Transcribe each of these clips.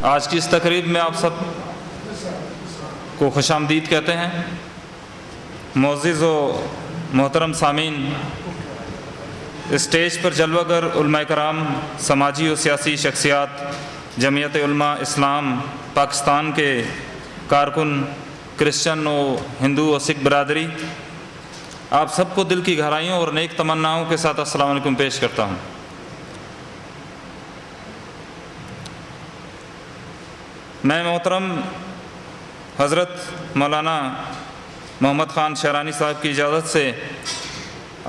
آج کی اس تقریب میں آپ سب کو خوش آمدید کہتے ہیں۔ معزز و محترم سامعین، اسٹیج پر جلوہ گر علماء کرام، سماجی و سیاسی شخصیات، جمعیت علماء اسلام پاکستان کے کارکن، کرسچن و ہندو و سکھ برادری، آپ سب کو دل کی گہرائیوں اور نیک تمناؤں کے ساتھ السلام علیکم پیش کرتا ہوں۔ میں محترم حضرت مولانا محمد خان شیرانی صاحب کی اجازت سے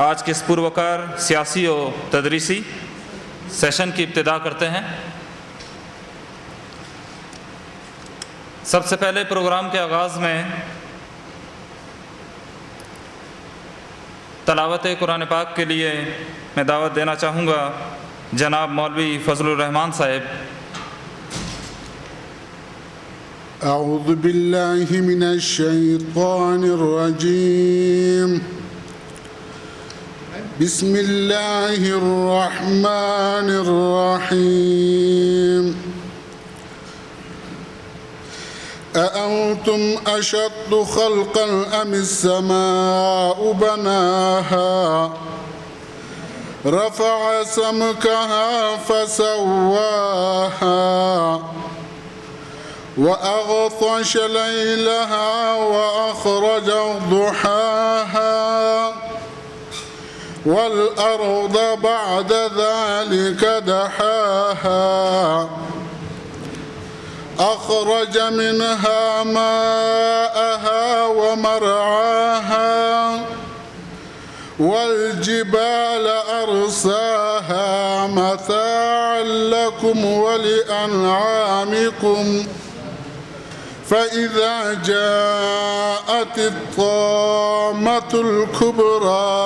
آج کے اس پروقار سیاسی و تدریسی سیشن کی ابتدا کرتے ہیں۔ سب سے پہلے پروگرام کے آغاز میں تلاوت قرآن پاک کے لیے میں دعوت دینا چاہوں گا جناب مولوی فضل الرحمان صاحب۔ اعوذ باللہ من الشیطان الرجیم، بسم اللہ الرحمن الرحیم۔ أأنتم أشد خلقا أم السماء بناها رفع سمكها فسواها وأغطش ليلها وأخرج ضحاها والأرض بعد ذلك دحاها أخرج منها ماءها ومرعاها والجبال أرساها متاعا لكم ولأنعامكم فإذا جاءت الطامة الكبرى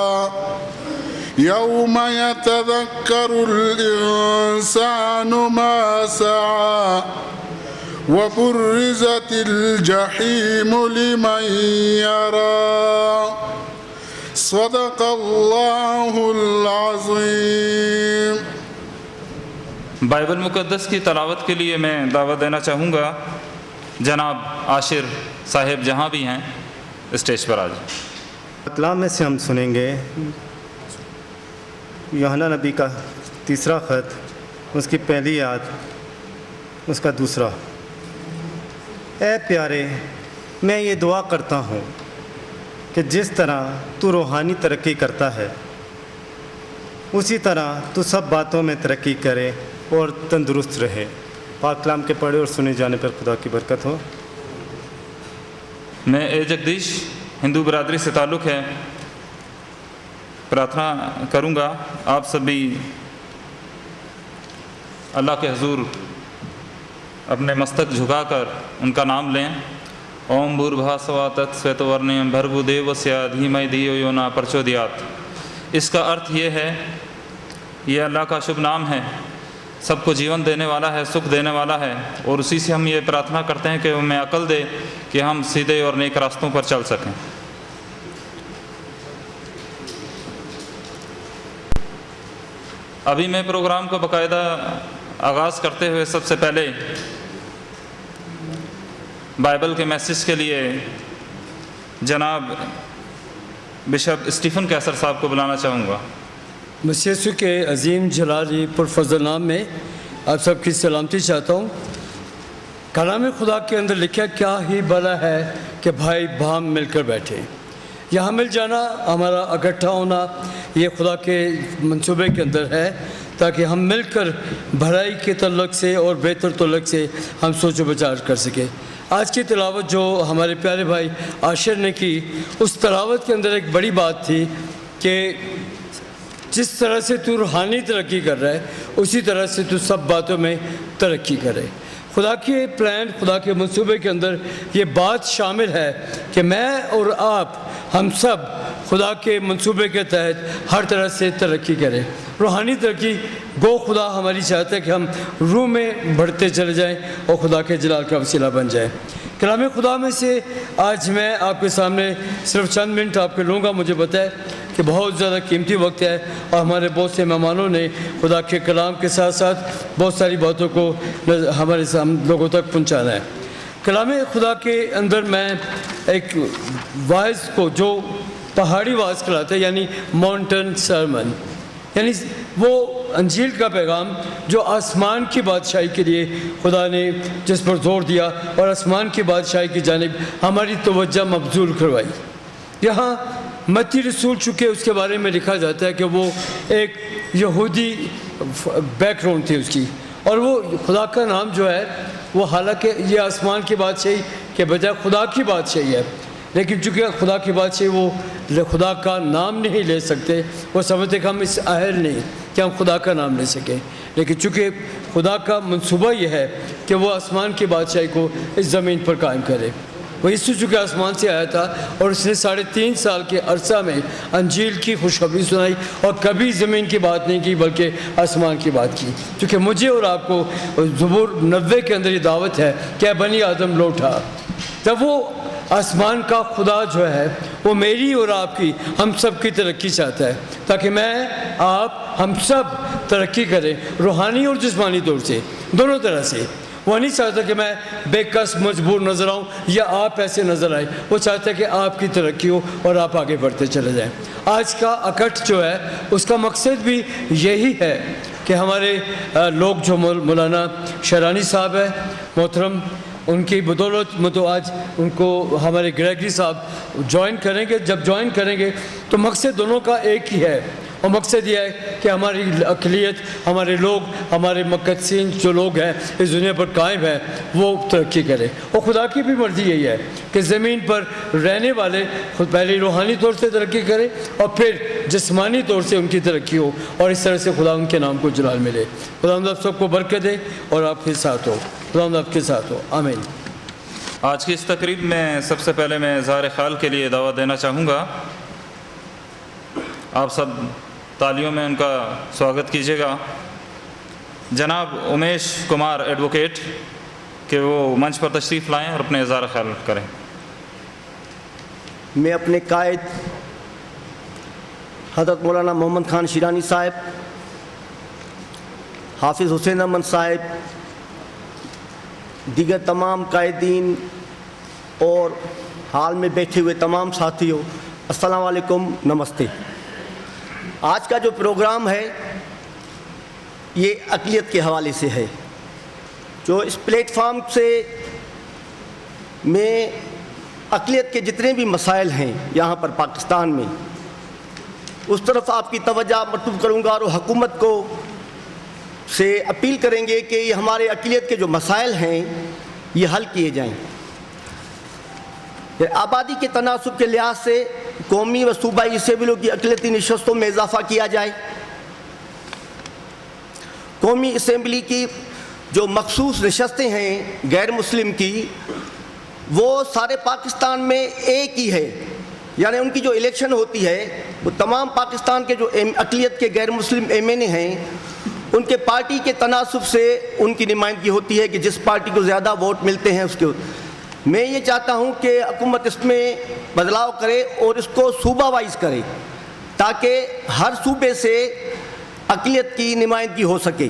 يوم يتذكر الإنسان ما سعى وبرزت الجحيم لمن يرى صدق اللہ العظیم۔ بائبل مقدس کی تلاوت کے لیے میں دعوت دینا چاہوں گا جناب عاشر صاحب، جہاں بھی ہیں اسٹیج پر آ جائیں۔ کلام میں سے ہم سنیں گے یوحنا نبی کا تیسرا خط، اس کی پہلی آیت، اس کا دوسرا۔ اے پیارے، میں یہ دعا کرتا ہوں کہ جس طرح تو روحانی ترقی کرتا ہے اسی طرح تو سب باتوں میں ترقی کرے اور تندرست رہے۔ پاک کلام کے پڑھے اور سنے جانے پر خدا کی برکت ہو۔ میں اے جگدیش ہندو برادری سے تعلق ہے، پرارتھنا کروں گا آپ سبھی اللہ کے حضور اپنے مستک جھکا کر ان کا نام لیں۔ اوم بھوربھا سوا تت سویتورنیم بھرگو دیوسیہ دھیمہی دھیو یو نہ پرچودیات۔ اس کا ارتھ یہ ہے، یہ اللہ کا شبھ نام ہے، سب کو جیون دینے والا ہے، سکھ دینے والا ہے، اور اسی سے ہم یہ پرارتھنا کرتے ہیں کہ وہ ہمیں عقل دے کہ ہم سیدھے اور نیک راستوں پر چل سکیں۔ ابھی میں پروگرام کو باقاعدہ آغاز کرتے ہوئے سب سے پہلے بائبل کے میسج کے لیے جناب بشپ اسٹیفن کیسر صاحب کو بلانا چاہوں گا۔ مسیح یسوع کے عظیم جلالی پرفضل نام میں آپ سب کی سلامتی چاہتا ہوں۔ کلام خدا کے اندر لکھا کیا ہی بھلا ہے کہ بھائی بھام مل کر بیٹھے۔ یہاں مل جانا، ہمارا اکٹھا ہونا، یہ خدا کے منصوبے کے اندر ہے تاکہ ہم مل کر بھلائی کے تعلق سے اور بہتر تعلق سے ہم سوچ و بچار کر سکیں۔ آج کی تلاوت جو ہمارے پیارے بھائی عاشر نے کی، اس تلاوت کے اندر ایک بڑی بات تھی کہ جس طرح سے تو روحانی ترقی کر رہا ہے اسی طرح سے تو سب باتوں میں ترقی کرے۔ خدا کے پلان، خدا کے منصوبے کے اندر یہ بات شامل ہے کہ میں اور آپ، ہم سب خدا کے منصوبے کے تحت ہر طرح سے ترقی کریں۔ روحانی ترقی گو خدا ہماری چاہتا ہے کہ ہم روح میں بڑھتے چلے جائیں اور خدا کے جلال کا وسیلہ بن جائیں۔ کلام خدا میں سے آج میں آپ کے سامنے صرف چند منٹ آپ کے لوں گا۔ مجھے بتائے کہ بہت زیادہ قیمتی وقت ہے اور ہمارے بہت سے مہمانوں نے خدا کے کلام کے ساتھ ساتھ بہت ساری باتوں کو ہمارے لوگوں تک پہنچانا ہے۔ کلام خدا کے اندر میں ایک واعظ کو جو پہاڑی واعظ کہلاتا ہے، یعنی ماؤنٹن سرمن، یعنی وہ انجیل کا پیغام جو آسمان کی بادشاہی کے لیے خدا نے جس پر زور دیا اور آسمان کی بادشاہی کی جانب ہماری توجہ مبذول کروائی۔ یہاں متی رسول چونکہ اس کے بارے میں لکھا جاتا ہے کہ وہ ایک یہودی بیک گراؤنڈ تھی اس کی، اور وہ خدا کا نام جو ہے وہ حالانکہ یہ آسمان کی بادشاہی کے بجائے خدا کی بادشاہی ہے، لیکن چونکہ خدا کی بادشاہی وہ خدا کا نام نہیں لے سکتے، وہ سمجھتے کہ ہم اس اہل نہیں کہ ہم خدا کا نام لے سکیں، لیکن چونکہ خدا کا منصوبہ یہ ہے کہ وہ آسمان کی بادشاہی کو اس زمین پر قائم کرے۔ وہ یسوع چونکہ آسمان سے آیا تھا اور اس نے 3.5 سال کے عرصہ میں انجیل کی خوشخبری سنائی اور کبھی زمین کی بات نہیں کی بلکہ آسمان کی بات کی۔ چونکہ مجھے اور آپ کو زبور 90 کے اندر یہ دعوت ہے کہ اے بنی آدم لوٹا، جب وہ آسمان کا خدا جو ہے وہ میری اور آپ کی ہم سب کی ترقی چاہتا ہے، تاکہ میں آپ ہم سب ترقی کریں روحانی اور جسمانی طور سے، دونوں طرح سے۔ وہ نہیں چاہتا کہ میں بے کس مجبور نظر آؤں یا آپ ایسے نظر آئے، وہ چاہتا ہے کہ آپ کی ترقی ہو اور آپ آگے بڑھتے چلے جائیں۔ آج کا اکٹھ جو ہے اس کا مقصد بھی یہی ہے کہ ہمارے لوگ جو مولانا شرانی صاحب ہے محترم، ان کی بدولت میں تو آج ان کو ہمارے گریگری صاحب جوائن کریں گے۔ جب جوائن کریں گے تو مقصد دونوں کا ایک ہی ہے، اور مقصد یہ ہے کہ ہماری اقلیت، ہمارے لوگ، ہمارے مقدسین جو لوگ ہیں اس دنیا پر قائم ہیں وہ ترقی کریں، اور خدا کی بھی مرضی یہی ہے کہ زمین پر رہنے والے خود پہلے روحانی طور سے ترقی کریں اور پھر جسمانی طور سے ان کی ترقی ہو، اور اس طرح سے خدا ان کے نام کو جلال ملے۔ خدا آپ سب کو برکت دے اور آپ کے ساتھ ہو، خدا آپ کے ساتھ ہو، آمین۔ آج کی اس تقریب میں سب سے پہلے میں اظہار خیال کے لیے دعوت دینا چاہوں گا، آپ سب تالیوں میں ان کا سواگت کیجیے گا، جناب امیش کمار ایڈوکیٹ، کہ وہ منچ پر تشریف لائیں اور اپنے اظہار خیال کریں۔ میں اپنے قائد حضرت مولانا محمد خان شیرانی صاحب، حافظ حسین احمد صاحب، دیگر تمام قائدین اور حال میں بیٹھے ہوئے تمام ساتھیوں، السلام علیکم، نمستے۔ آج کا جو پروگرام ہے یہ اقلیت کے حوالے سے ہے، جو اس پلیٹ فارم سے میں اقلیت کے جتنے بھی مسائل ہیں یہاں پر پاکستان میں اس طرف آپ کی توجہ مرتب کروں گا، اور حکومت کو سے اپیل کریں گے کہ یہ ہمارے اقلیت کے جو مسائل ہیں یہ حل کیے جائیں۔ آبادی کے تناسب کے لحاظ سے قومی و صوبائی اسمبلیوں کی اقلیتی نشستوں میں اضافہ کیا جائے۔ قومی اسمبلی کی جو مخصوص نشستیں ہیں غیر مسلم کی، وہ سارے پاکستان میں ایک ہی ہے، یعنی ان کی جو الیکشن ہوتی ہے وہ تمام پاکستان کے جو اقلیت کے غیر مسلم ایم این اے ہیں ان کے پارٹی کے تناسب سے ان کی نمائندگی ہوتی ہے کہ جس پارٹی کو زیادہ ووٹ ملتے ہیں اس کے۔ میں یہ چاہتا ہوں کہ حکومت اس میں بدلاؤ کرے اور اس کو صوبہ وائز کرے تاکہ ہر صوبے سے اقلیت کی نمائندگی ہو سکے۔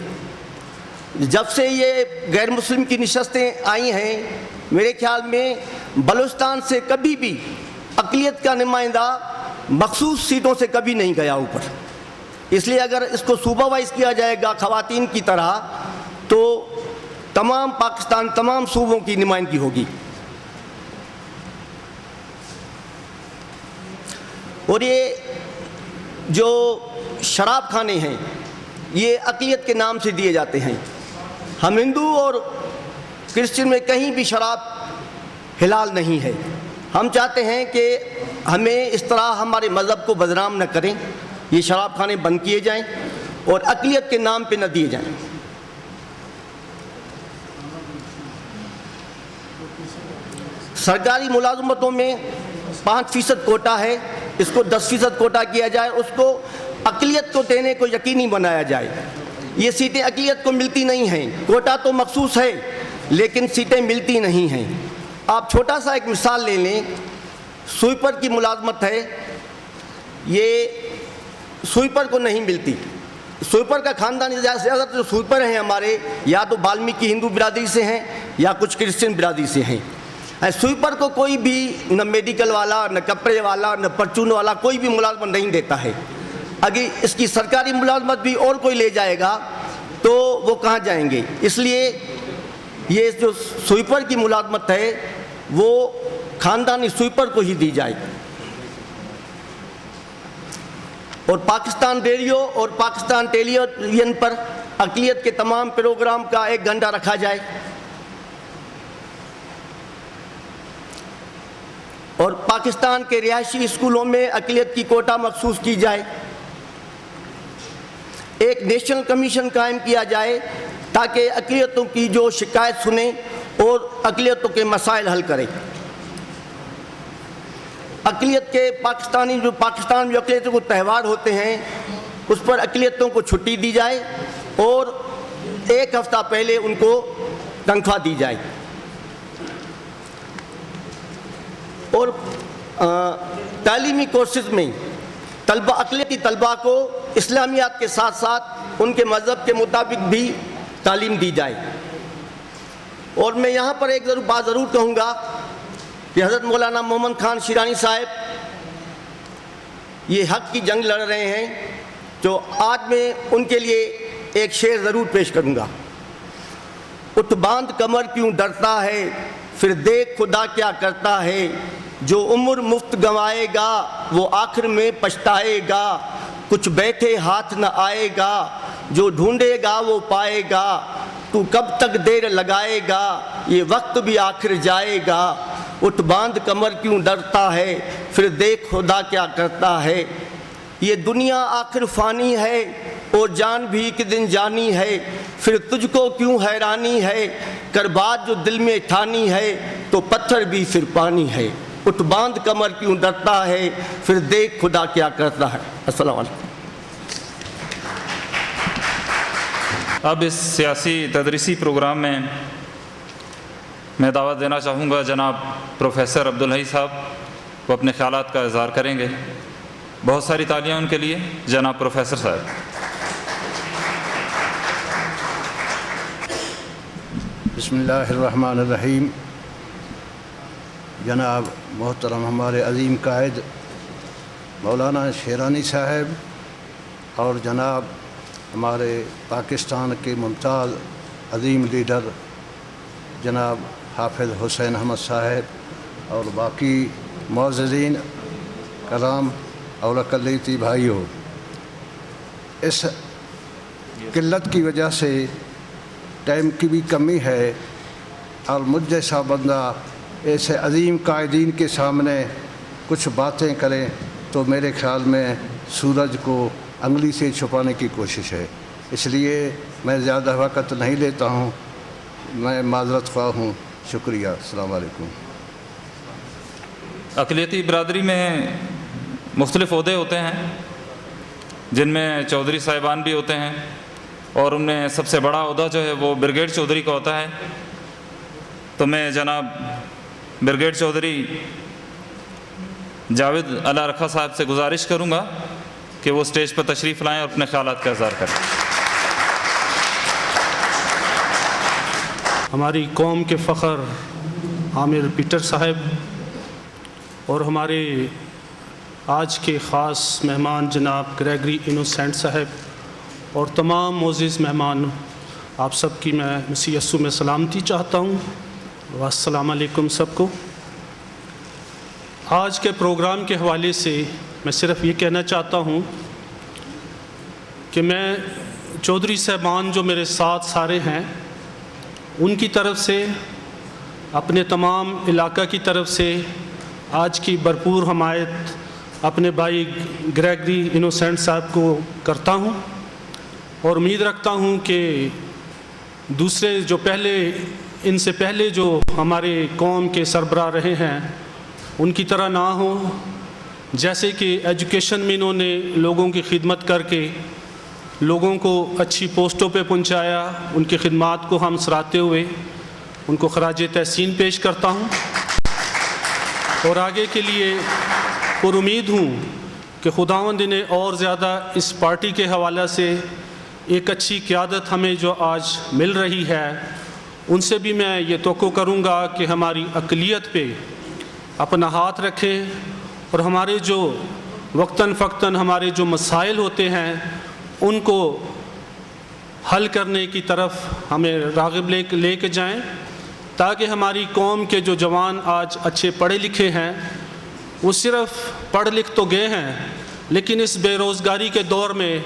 جب سے یہ غیر مسلم کی نشستیں آئی ہیں میرے خیال میں بلوچستان سے کبھی بھی اقلیت کا نمائندہ مخصوص سیٹوں سے کبھی نہیں گیا اوپر، اس لیے اگر اس کو صوبہ وائز کیا جائے گا خواتین کی طرح تو تمام پاکستان تمام صوبوں کی نمائندگی ہوگی۔ اور یہ جو شراب خانے ہیں یہ اقلیت کے نام سے دیے جاتے ہیں۔ ہم ہندو اور کرسچن میں کہیں بھی شراب حلال نہیں ہے۔ ہم چاہتے ہیں کہ ہمیں اس طرح ہمارے مذہب کو بدنام نہ کریں، یہ شراب خانے بند کیے جائیں اور اقلیت کے نام پہ نہ دیے جائیں۔ سرکاری ملازمتوں میں 5% کوٹا ہے، اس کو 10% کوٹا کیا جائے، اس کو اقلیت کو دینے کو یقینی بنایا جائے۔ یہ سیٹیں اقلیت کو ملتی نہیں ہیں، کوٹا تو مخصوص ہے لیکن سیٹیں ملتی نہیں ہیں۔ آپ چھوٹا سا ایک مثال لے لیں، سوئپر کی ملازمت ہے، یہ سوئپر کو نہیں ملتی. سوئپر کا خاندان زیادہ جو سوئپر ہیں ہمارے یا تو والمیکی ہندو برادری سے ہیں یا کچھ کرسچن برادری سے ہیں. سوئپر کو کوئی بھی نہ میڈیکل والا نہ کپڑے والا نہ پرچون والا کوئی بھی ملازمت نہیں دیتا ہے. اگر اس کی سرکاری ملازمت بھی اور کوئی لے جائے گا تو وہ کہاں جائیں گے. اس لیے یہ جو سوئپر کی ملازمت ہے وہ خاندانی سوئپر کو ہی دی جائے. اور پاکستان ریڈیو اور پاکستان ٹیلی ویژن پر اقلیت کے تمام پروگرام کا 1 گھنٹہ رکھا جائے. اور پاکستان کے رہائشی اسکولوں میں اقلیت کی کوٹا مخصوص کی جائے. ایک نیشنل کمیشن قائم کیا جائے تاکہ اقلیتوں کی جو شکایت سنیں اور اقلیتوں کے مسائل حل کرے. اقلیت کے پاکستان میں جو اقلیتوں کو تہوار ہوتے ہیں اس پر اقلیتوں کو چھٹی دی جائے اور 1 ہفتہ پہلے ان کو تنخواہ دی جائے. اور تعلیمی کورسز میں اقلیتی طلباء کو اسلامیات کے ساتھ ساتھ ان کے مذہب کے مطابق بھی تعلیم دی جائے. اور میں یہاں پر ایک بات ضرور کہوں گا کہ حضرت مولانا محمد خان شیرانی صاحب یہ حق کی جنگ لڑ رہے ہیں. تو آج میں ان کے لیے ایک شعر ضرور پیش کروں گا. اٹھ باندھ کمر کیوں ڈرتا ہے پھر دیکھ خدا کیا کرتا ہے. جو عمر مفت گنوائے گا وہ آخر میں پچھتائے گا. کچھ بیٹھے ہاتھ نہ آئے گا جو ڈھونڈے گا وہ پائے گا. تو کب تک دیر لگائے گا یہ وقت بھی آخر جائے گا. اٹھ باندھ کمر کیوں ڈرتا ہے پھر دیکھ خدا کیا کرتا ہے. یہ دنیا آخر فانی ہے اور جان بھی ایک دن جانی ہے. پھر تجھ کو کیوں حیرانی ہے کر بات جو دل میں ٹھانی ہے تو پتھر بھی پھر پانی ہے. اٹھ باندھ کمر کیوں ڈرتا ہے پھر دیکھ خدا کیا کرتا ہے. السلام علیکم. اب اس سیاسی تدریسی پروگرام میں میں دعوت دینا چاہوں گا جناب پروفیسر عبدالحی صاحب. وہ اپنے خیالات کا اظہار کریں گے. بہت ساری تالیاں ان کے لیے. جناب پروفیسر صاحب. بسم اللہ الرحمن الرحیم. جناب محترم ہمارے عظیم قائد مولانا شیرانی صاحب اور جناب ہمارے پاکستان کے ممتاز عظیم لیڈر جناب حافظ حسین احمد صاحب اور باقی معززین کرام اور اقلیتی بھائیوں، اس قلت کی وجہ سے ٹائم کی بھی کمی ہے اور مجھ جیسا بندہ ایسے عظیم قائدین کے سامنے کچھ باتیں کریں تو میرے خیال میں سورج کو انگلی سے چھپانے کی کوشش ہے. اس لیے میں زیادہ وقت نہیں لیتا ہوں. میں معذرت خواہ ہوں. شکریہ. السلام علیکم. اقلیتی برادری میں مختلف عہدے ہوتے ہیں جن میں چودھری صاحبان بھی ہوتے ہیں اور ان میں سب سے بڑا عہدہ جو ہے وہ بریگیڈ چودھری کا ہوتا ہے. تو میں جناب بریگیڈ چودھری جاوید علا رکھا صاحب سے گزارش کروں گا کہ وہ اسٹیج پر تشریف لائیں اور اپنے خیالات کا اظہار کریں. ہماری قوم کے فخر عامر پیٹر صاحب اور ہمارے آج کے خاص مہمان جناب گریگری انوسینٹ صاحب اور تمام معزز مہمان، آپ سب کی میں مسیح یسوع میں سلامتی چاہتا ہوں. السلام علیکم سب کو. آج کے پروگرام کے حوالے سے میں صرف یہ کہنا چاہتا ہوں کہ میں چودھری صاحبان جو میرے ساتھ سارے ہیں ان کی طرف سے، اپنے تمام علاقہ کی طرف سے آج کی بھرپور حمایت اپنے بھائی گریگری انوسینٹ صاحب کو کرتا ہوں اور امید رکھتا ہوں کہ دوسرے جو ان سے پہلے جو ہمارے قوم کے سربراہ رہے ہیں ان کی طرح نہ ہوں. جیسے کہ ایجوکیشن میں انہوں نے لوگوں کی خدمت کر کے لوگوں کو اچھی پوسٹوں پہ پہنچایا، ان کی خدمات کو ہم سراہتے ہوئے ان کو خراج تحسین پیش کرتا ہوں اور آگے کے لیے پر امید ہوں کہ خداوند نے اور زیادہ اس پارٹی کے حوالے سے ایک اچھی قیادت ہمیں جو آج مل رہی ہے، ان سے بھی میں یہ توقع کروں گا کہ ہماری اقلیت پہ اپنا ہاتھ رکھیں اور ہمارے جو وقتاً فوقتاً ہمارے جو مسائل ہوتے ہیں ان کو حل کرنے کی طرف ہمیں راغب لے کے جائیں، تاکہ ہماری قوم کے جو جوان آج اچھے پڑھے لکھے ہیں وہ صرف پڑھ لکھ تو گئے ہیں، لیکن اس بے روزگاری کے دور میں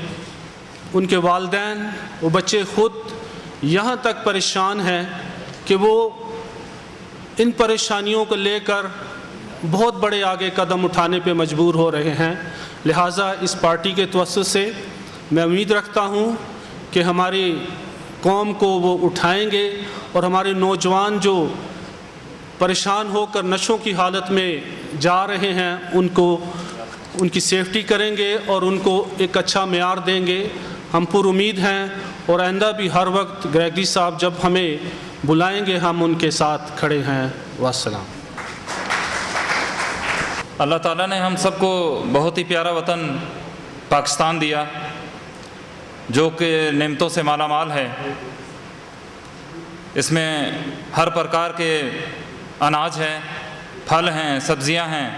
ان کے والدین، وہ بچے خود یہاں تک پریشان ہیں کہ وہ ان پریشانیوں کو لے کر بہت بڑے آگے قدم اٹھانے پہ مجبور ہو رہے ہیں۔ لہٰذا اس پارٹی کے توسط سے میں امید رکھتا ہوں کہ ہماری قوم کو وہ اٹھائیں گے اور ہمارے نوجوان جو پریشان ہو کر نشوں کی حالت میں جا رہے ہیں ان کی سیفٹی کریں گے اور ان کو ایک اچھا معیار دیں گے۔ ہم پر امید ہیں اور آئندہ بھی ہر وقت گریگری صاحب جب ہمیں بلائیں گے ہم ان کے ساتھ کھڑے ہیں۔ والسلام۔ اللہ تعالیٰ نے ہم سب کو بہت ہی پیارا وطن پاکستان دیا، جو کہ نعمتوں سے مالا مال ہے۔ اس میں ہر پرکار کے اناج ہیں، پھل ہیں، سبزیاں ہیں،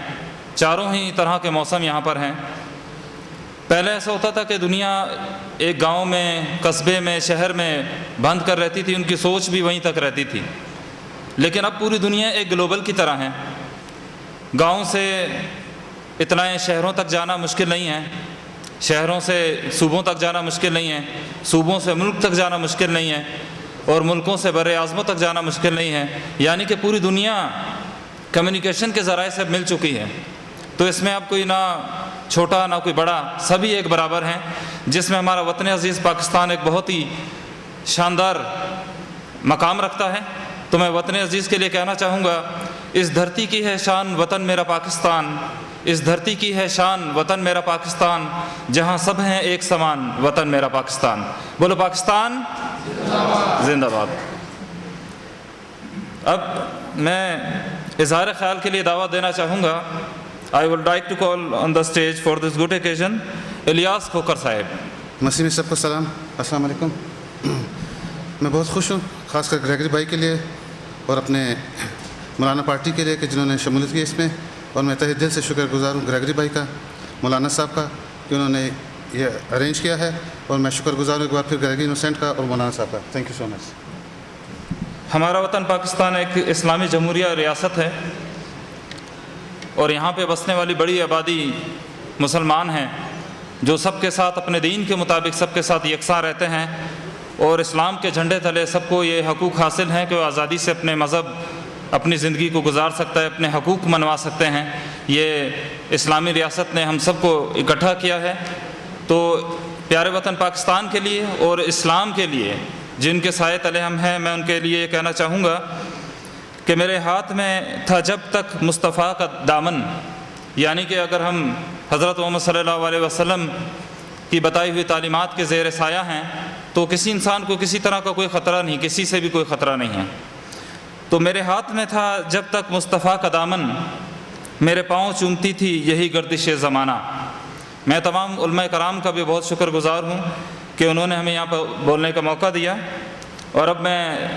چاروں ہی طرح کے موسم یہاں پر ہیں۔ پہلے ایسا ہوتا تھا کہ دنیا ایک گاؤں میں، قصبے میں، شہر میں بند کر رہتی تھی، ان کی سوچ بھی وہیں تک رہتی تھی، لیکن اب پوری دنیا ایک گلوبل کی طرح ہے۔ گاؤں سے اطلاعیں شہروں تک جانا مشکل نہیں ہے، شہروں سے صوبوں تک جانا مشکل نہیں ہے، صوبوں سے ملک تک جانا مشکل نہیں ہے، اور ملکوں سے بر اعظموں تک جانا مشکل نہیں ہے، یعنی کہ پوری دنیا کمیونیکیشن کے ذرائع سے مل چکی ہے۔ تو اس میں اب کوئی نہ چھوٹا نہ کوئی بڑا، سبھی ایک برابر ہیں، جس میں ہمارا وطن عزیز پاکستان ایک بہت ہی شاندار مقام رکھتا ہے۔ تو میں وطن عزیز کے لیے کہنا چاہوں گا، اس دھرتی کی ہے شان وطن میرا پاکستان، اس دھرتی کی ہے شان وطن میرا پاکستان، جہاں سب ہیں ایک سمان وطن میرا پاکستان۔ بولو پاکستان زندہ باد۔ اب میں اظہار خیال کے لیے دعوت دینا چاہوں گا۔ I would like to call on the stage for this good occasion Ilyas Khokhar صاحب۔ مسیح میں سب کو سلام، السلام علیکم۔ میں بہت خوش ہوں، خاص کر گریگری بھائی کے لیے اور اپنے مولانا پارٹی کے لیے کہ جنہوں نے شمولیت کی اس میں، اور میں تہہ دل سے شکر گزار ہوں گریگری بھائی کا، مولانا صاحب کا، کہ انہوں نے یہ ارینج کیا ہے، اور میں شکر گزار ہوں ایک بار پھر گریگری انوسینٹ کا اور مولانا صاحب کا۔ تھینک یو سو مچ۔ ہمارا وطن پاکستان ایک اسلامی جمہوریہ ریاست ہے، اور یہاں پہ بسنے والی بڑی آبادی مسلمان ہیں، جو سب کے ساتھ اپنے دین کے مطابق سب کے ساتھ یکساں رہتے ہیں، اور اسلام کے جھنڈے تلے سب کو یہ حقوق حاصل ہیں کہ وہ آزادی سے اپنے مذہب، اپنی زندگی کو گزار سکتا ہے، اپنے حقوق منوا سکتے ہیں۔ یہ اسلامی ریاست نے ہم سب کو اکٹھا کیا ہے۔ تو پیارے وطن پاکستان کے لیے اور اسلام کے لیے جن کے سائے تلے ہم ہیں، میں ان کے لیے یہ کہنا چاہوں گا کہ میرے ہاتھ میں تھا جب تک مصطفیٰ کا دامن، یعنی کہ اگر ہم حضرت محمد صلی اللہ علیہ وسلم کی بتائی ہوئی تعلیمات کے زیر سایہ ہیں تو کسی انسان کو کسی طرح کا کوئی خطرہ نہیں، کسی سے بھی کوئی خطرہ نہیں ہے۔ تو میرے ہاتھ میں تھا جب تک مصطفیٰ کا دامن، میرے پاؤں چومتی تھی یہی گردش زمانہ۔ میں تمام علماء کرام کا بھی بہت شکر گزار ہوں کہ انہوں نے ہمیں یہاں پر بولنے کا موقع دیا۔ اور اب میں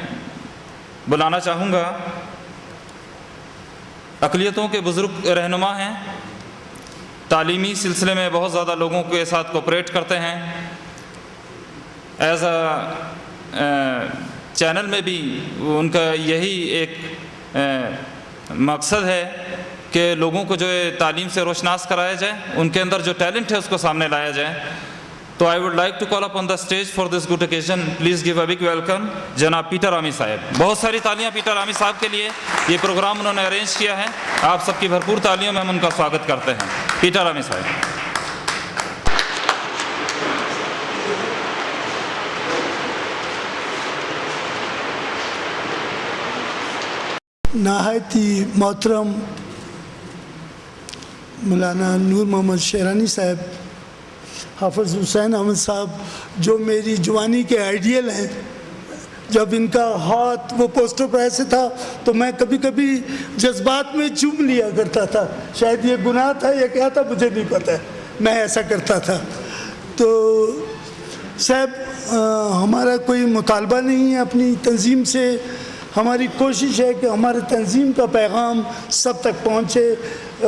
بلانا چاہوں گا، اقلیتوں کے بزرگ رہنما ہیں، تعلیمی سلسلے میں بہت زیادہ لوگوں کے ساتھ کوپریٹ کرتے ہیں، ایز اے چینل میں بھی ان کا یہی ایک مقصد ہے کہ لوگوں کو جو تعلیم سے روشناس کرایا جائے، ان کے اندر جو ٹیلنٹ ہے اس کو سامنے لایا جائے۔ تو I would like to call up on the stage for this good occasion, please give a big welcome جناب پیٹر عامی صاحب۔ بہت ساری تالیاں پیٹر عامی صاحب کے لیے، یہ پروگرام انہوں نے ارینج کیا ہے، آپ سب کی بھرپور تالیوں میں ہم ان کا سواگت کرتے ہیں۔ پیٹر عامی صاحب۔ نہایتی محترم مولانا نور محمد شیرانی صاحب، حافظ حسین احمد صاحب، جو میری جوانی کے آئیڈیل ہیں، جب ان کا ہاتھ وہ پوسٹر پر ایسے تھا تو میں کبھی کبھی جذبات میں چوم لیا کرتا تھا۔ شاید یہ گناہ تھا یا کیا تھا مجھے نہیں پتہ ہے، میں ایسا کرتا تھا. تو صاحب ہمارا کوئی مطالبہ نہیں ہے اپنی تنظیم سے. ہماری کوشش ہے کہ ہمارے تنظیم کا پیغام سب تک پہنچے.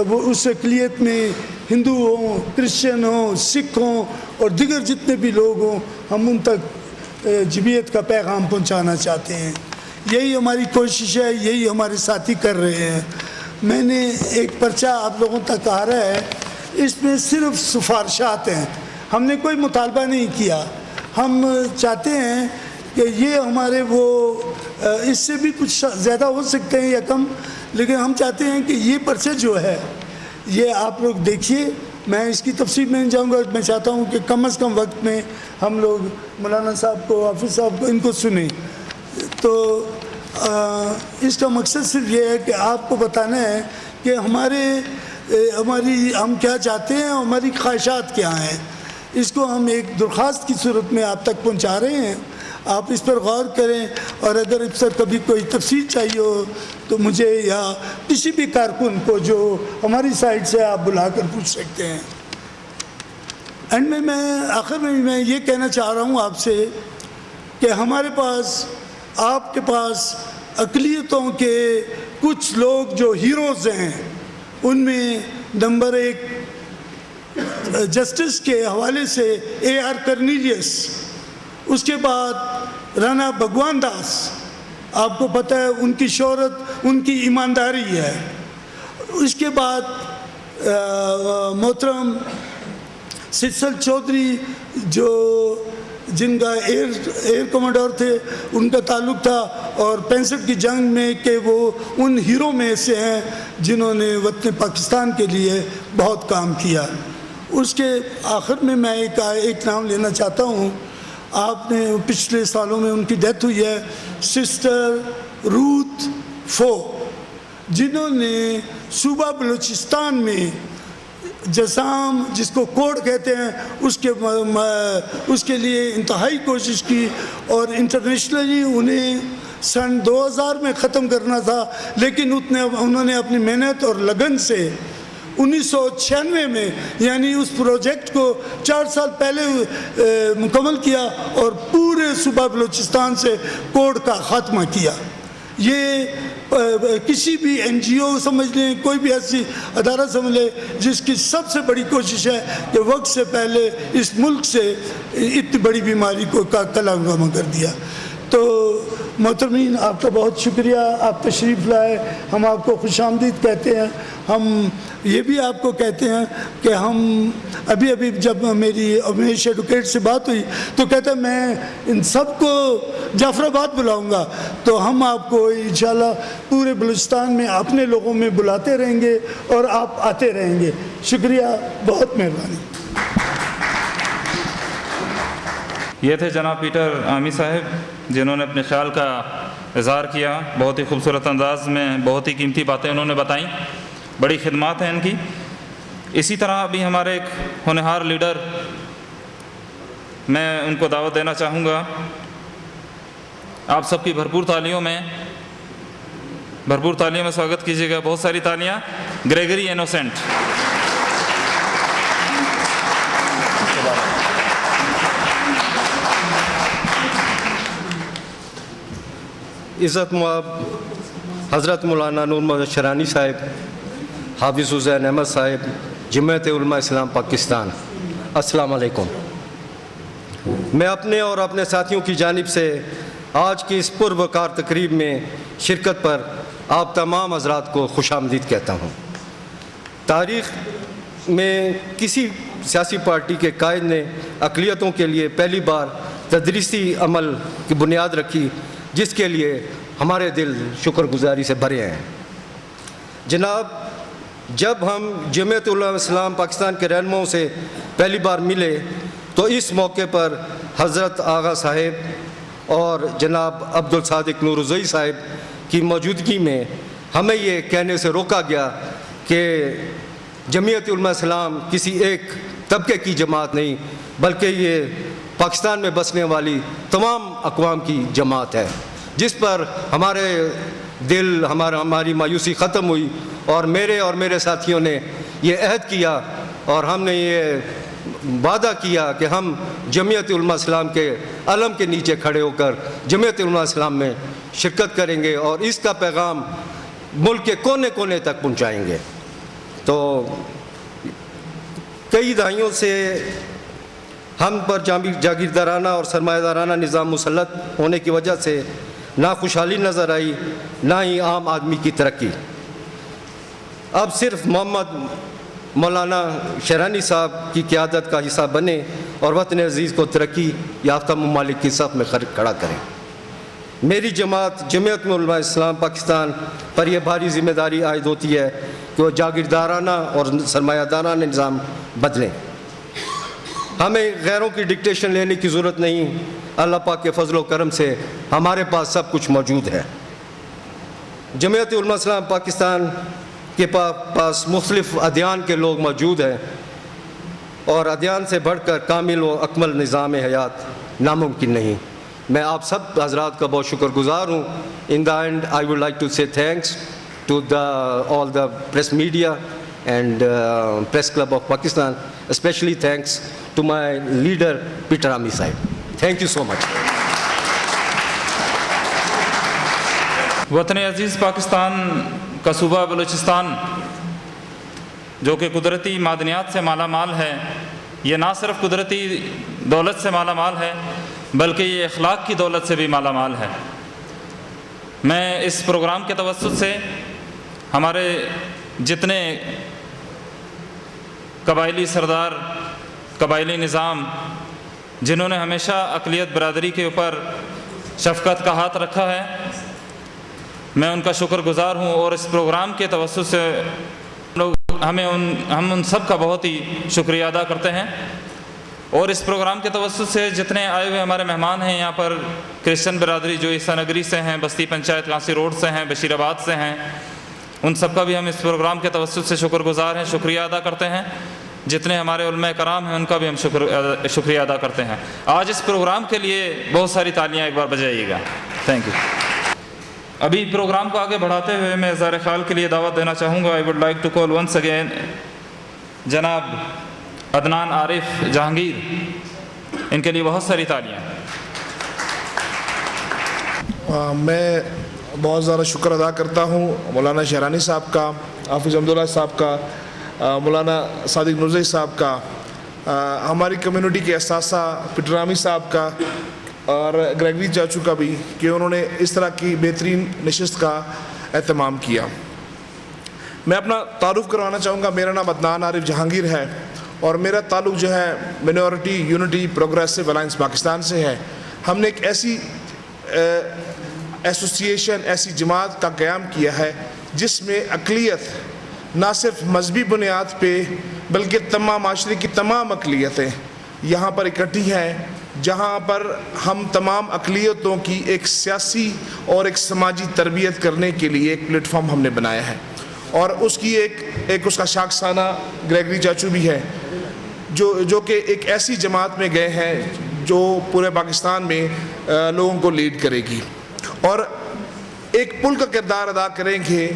وہ اس اقلیت میں ہندو ہوں, کرسچن ہوں, سکھ ہوں اور دیگر جتنے بھی لوگ ہوں, ہم ان تک جمعیت کا پیغام پہنچانا چاہتے ہیں. یہی ہماری کوشش ہے, یہی ہمارے ساتھی کر رہے ہیں. میں نے ایک پرچہ آپ لوگوں تک آ رہا ہے, اس میں صرف سفارشات ہیں, ہم نے کوئی مطالبہ نہیں کیا. ہم چاہتے ہیں کہ یہ ہمارے وہ اس سے بھی کچھ زیادہ ہو سکتے ہیں یا کم, لیکن ہم چاہتے ہیں کہ یہ پرچہ جو ہے یہ آپ لوگ دیکھیے. میں اس کی تفصیل میں نہیں جاؤں گا. میں چاہتا ہوں کہ کم از کم وقت میں ہم لوگ مولانا صاحب کو, حافظ صاحب کو, ان کو سنیں. تو اس کا مقصد صرف یہ ہے کہ آپ کو بتانا ہے کہ ہم کیا چاہتے ہیں, ہماری خواہشات کیا ہیں. اس کو ہم ایک درخواست کی صورت میں آپ تک پہنچا رہے ہیں. آپ اس پر غور کریں, اور اگر اس پر کبھی کوئی تفصیل چاہیے ہو تو مجھے یا کسی بھی کارکن کو جو ہماری سائٹ سے آپ بلا کر پوچھ سکتے ہیں. اینڈ میں آخر میں یہ کہنا چاہ رہا ہوں آپ سے کہ ہمارے پاس, آپ کے پاس اقلیتوں کے کچھ لوگ جو ہیروز ہیں, ان میں نمبر 1 جسٹس کے حوالے سے AR کرنیلیس, اس کے بعد رانا بھگوان داس, آپ کو پتہ ہے ان کی شہرت ان کی ایمانداری ہے. اس کے بعد محترم سسل چودھری جو جن کا ایئر کمانڈر تھے, ان کا تعلق تھا, اور 65 کی جنگ میں کہ وہ ان ہیرو میں سے ہیں جنہوں نے وطن پاکستان کے لیے بہت کام کیا. اس کے آخر میں میں ایک نام لینا چاہتا ہوں. آپ نے پچھلے سالوں میں ان کی ڈیتھ ہوئی ہے, سسٹر روتھ فو, جنہوں نے صوبہ بلوچستان میں جسام, جس کو کوڈ کہتے ہیں, اس کے لیے انتہائی کوشش کی, اور انٹرنیشنلی انہیں سن 2000 میں ختم کرنا تھا, لیکن انہوں نے اپنی محنت اور لگن سے 1996 میں, یعنی اس پروجیکٹ کو 4 سال پہلے مکمل کیا, اور پورے صوبہ بلوچستان سے کوڈ کا خاتمہ کیا. یہ کسی بھی NGO سمجھ لیں, کوئی بھی ایسی ادارہ سمجھ لیں, جس کی سب سے بڑی کوشش ہے کہ وقت سے پہلے اس ملک سے اتنی بڑی بیماری کو کلام کر دیا. تو محترمین, آپ کا بہت شکریہ, آپ تشریف لائے, ہم آپ کو خوش آمدید کہتے ہیں. ہم یہ بھی آپ کو کہتے ہیں کہ ہم ابھی جب میری امیش ایڈوکیٹ سے بات ہوئی تو کہتے ہیں میں ان سب کو جعفر آباد بلاؤں گا, تو ہم آپ کو انشاءاللہ پورے بلوچستان میں اپنے لوگوں میں بلاتے رہیں گے اور آپ آتے رہیں گے. شکریہ, بہت مہربانی. یہ تھے جناب پیٹر عامی صاحب, جنہوں نے اپنے خیال کا اظہار کیا. بہت ہی خوبصورت انداز میں بہت ہی قیمتی باتیں انہوں نے بتائیں. بڑی خدمات ہیں ان کی. اسی طرح ابھی ہمارے ایک ہونہار لیڈر, میں ان کو دعوت دینا چاہوں گا. آپ سب کی بھرپور تالیوں میں سواگت کیجیے گا. بہت ساری تالیاں. Gregory innocent. عزت مآب حضرت مولانا نور محمد شیرانی صاحب, حافظ حسین احمد صاحب, جمعیت علماء اسلام پاکستان, السلام علیکم. میں اپنے اور اپنے ساتھیوں کی جانب سے آج کی اس پروقار تقریب میں شرکت پر آپ تمام حضرات کو خوش آمدید کہتا ہوں. تاریخ میں کسی سیاسی پارٹی کے قائد نے اقلیتوں کے لیے پہلی بار تدریسی عمل کی بنیاد رکھی, جس کے لیے ہمارے دل شکر گزاری سے بھرے ہیں. جناب, جب ہم جمعیت علماء اسلام پاکستان کے رہنماؤں سے پہلی بار ملے تو اس موقع پر حضرت آغا صاحب اور جناب عبدالصادق نورزئی صاحب کی موجودگی میں ہمیں یہ کہنے سے روکا گیا کہ جمعیت علماء اسلام کسی ایک طبقے کی جماعت نہیں, بلکہ یہ پاکستان میں بسنے والی تمام اقوام کی جماعت ہے. جس پر ہمارے ہماری مایوسی ختم ہوئی, اور میرے ساتھیوں نے یہ عہد کیا اور ہم نے یہ وعدہ کیا کہ ہم جمعیت علماء اسلام کے علم کے نیچے کھڑے ہو کر جمعیت علماء اسلام میں شرکت کریں گے اور اس کا پیغام ملک کے کونے کونے تک پہنچائیں گے۔ تو کئی دہائیوں سے ہم پر جاگیردارانہ اور سرمایہ دارانہ نظام مسلط ہونے کی وجہ سے نہ خوشحالی نظر آئی نہ ہی عام آدمی کی ترقی۔ اب صرف محمد مولانا شیرانی صاحب کی قیادت کا حصہ بنے اور وطن عزیز کو ترقی یافتہ ممالک کی صف میں کھڑا کریں۔ میری جماعت جمعیت علماء اسلام پاکستان پر یہ بھاری ذمہ داری عائد ہوتی ہے کہ وہ جاگیردارانہ اور سرمایہ دارانہ نظام بدلیں۔ ہمیں غیروں کی ڈکٹیشن لینے کی ضرورت نہیں، اللہ پاک کے فضل و کرم سے ہمارے پاس سب کچھ موجود ہے۔ جمعیت علماء اسلام پاکستان کے پاس مختلف ادیان کے لوگ موجود ہیں اور ادیان سے بڑھ کر کامل و اکمل نظام حیات ناممکن نہیں۔ میں آپ سب حضرات کا بہت شکر گزار ہوں۔ In the end I would like to say thanks to all the press media and press club of Pakistan, especially thanks to my leader پیٹر عامی صاحب۔ Thank you so much. وطن عزیز پاکستان کا صوبہ بلوچستان جو کہ قدرتی معدنیات سے مالا مال ہے، یہ نہ صرف قدرتی دولت سے مالا مال ہے بلکہ یہ اخلاق کی دولت سے بھی مالا مال ہے۔ میں اس پروگرام کے توسط سے ہمارے جتنے قبائلی سردار، قبائلی نظام جنہوں نے ہمیشہ اقلیت برادری کے اوپر شفقت کا ہاتھ رکھا ہے، میں ان کا شکر گزار ہوں، اور اس پروگرام کے توسط سے ہم ان سب کا بہت ہی شکریہ ادا کرتے ہیں۔ اور اس پروگرام کے توسط سے جتنے آئے ہوئے ہمارے مہمان ہیں یہاں پر، کرسچن برادری جو عیسیٰ نگری سے ہیں، بستی پنچایت کانسی روڈ سے ہیں، بشیر آباد سے ہیں، ان سب کا بھی ہم اس پروگرام کے توسط سے شکر گزار ہیں، شکریہ ادا کرتے ہیں۔ جتنے ہمارے علماء کرام ہیں ان کا بھی ہم شکریہ ادا کرتے ہیں۔ آج اس پروگرام کے لیے بہت ساری تالیاں ایک بار بجائیے گا۔ Thank you. ابھی پروگرام کو آگے بڑھاتے ہوئے میں اظہار خیال کے لیے دعوت دینا چاہوں گا۔ I would like to call once again جناب عدنان عارف جہانگیر، ان کے لیے بہت ساری تالیاں۔ میں بہت زیادہ شکر ادا کرتا ہوں مولانا شیرانی صاحب کا، حافظ عبداللہ صاحب کا، مولانا صادق نورزئی صاحب کا، ہماری کمیونٹی کے اثاثہ پیٹر عامی صاحب کا اور گریگری چاچو کا بھی، کہ انہوں نے اس طرح کی بہترین نشست کا اہتمام کیا۔ میں اپنا تعارف کروانا چاہوں گا۔ میرا نام عدنان عارف جہانگیر ہے اور میرا تعلق جو ہے minority unity progressive alliance Pakistan سے ہے۔ ہم نے ایک ایسی ایسوسیشن، ایسی جماعت کا قیام کیا ہے جس میں اقلیت نہ صرف مذہبی بنیاد پہ بلکہ تمام معاشرے کی تمام اقلیتیں یہاں پر اکٹھی ہیں، جہاں پر ہم تمام اقلیتوں کی ایک سیاسی اور ایک سماجی تربیت کرنے کے لیے ایک پلیٹ فارم ہم نے بنایا ہے، اور اس کی ایک اس کا شاخسانہ گریگری چاچو بھی ہے جو کہ ایک ایسی جماعت میں گئے ہیں جو پورے پاکستان میں لوگوں کو لیڈ کرے گی اور ایک پل کا کردار ادا کریں گے،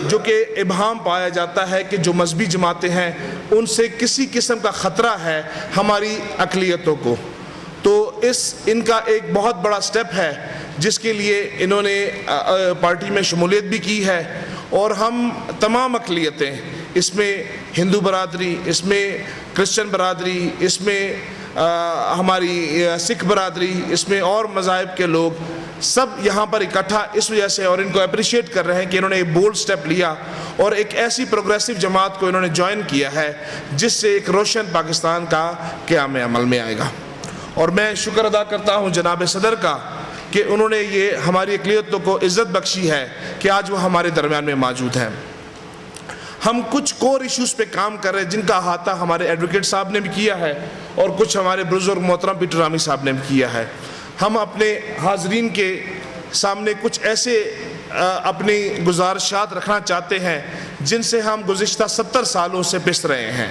جو کہ ابہام پایا جاتا ہے کہ جو مذہبی جماعتیں ہیں ان سے کسی قسم کا خطرہ ہے ہماری اقلیتوں کو، تو ان کا ایک بہت بڑا سٹیپ ہے جس کے لیے انہوں نے پارٹی میں شمولیت بھی کی ہے، اور ہم تمام اقلیتیں، اس میں ہندو برادری، اس میں کرسچن برادری، اس میں ہماری سکھ برادری، اس میں اور مذاہب کے لوگ سب یہاں پر اکٹھا اس وجہ سے، اور ان کو اپریشیٹ کر رہے ہیں کہ انہوں نے ایک بولڈ سٹیپ لیا اور ایک ایسی پروگریسو جماعت کو انہوں نے جوائن کیا ہے جس سے ایک روشن پاکستان کا قیام عمل میں آئے گا۔ اور میں شکر ادا کرتا ہوں جناب صدر کا کہ انہوں نے یہ ہماری اقلیتوں کو عزت بخشی ہے کہ آج وہ ہمارے درمیان میں موجود ہیں۔ ہم کچھ کور ایشوز پہ کام کر رہے ہیں جن کا احاطہ ہمارے ایڈوکیٹ صاحب نے بھی کیا ہے اور کچھ ہمارے بزرگ محترم پیٹر عامی صاحب نے بھی کیا ہے۔ ہم اپنے حاضرین کے سامنے کچھ ایسے اپنی گزارشات رکھنا چاہتے ہیں جن سے ہم گزشتہ 70 سالوں سے پس رہے ہیں۔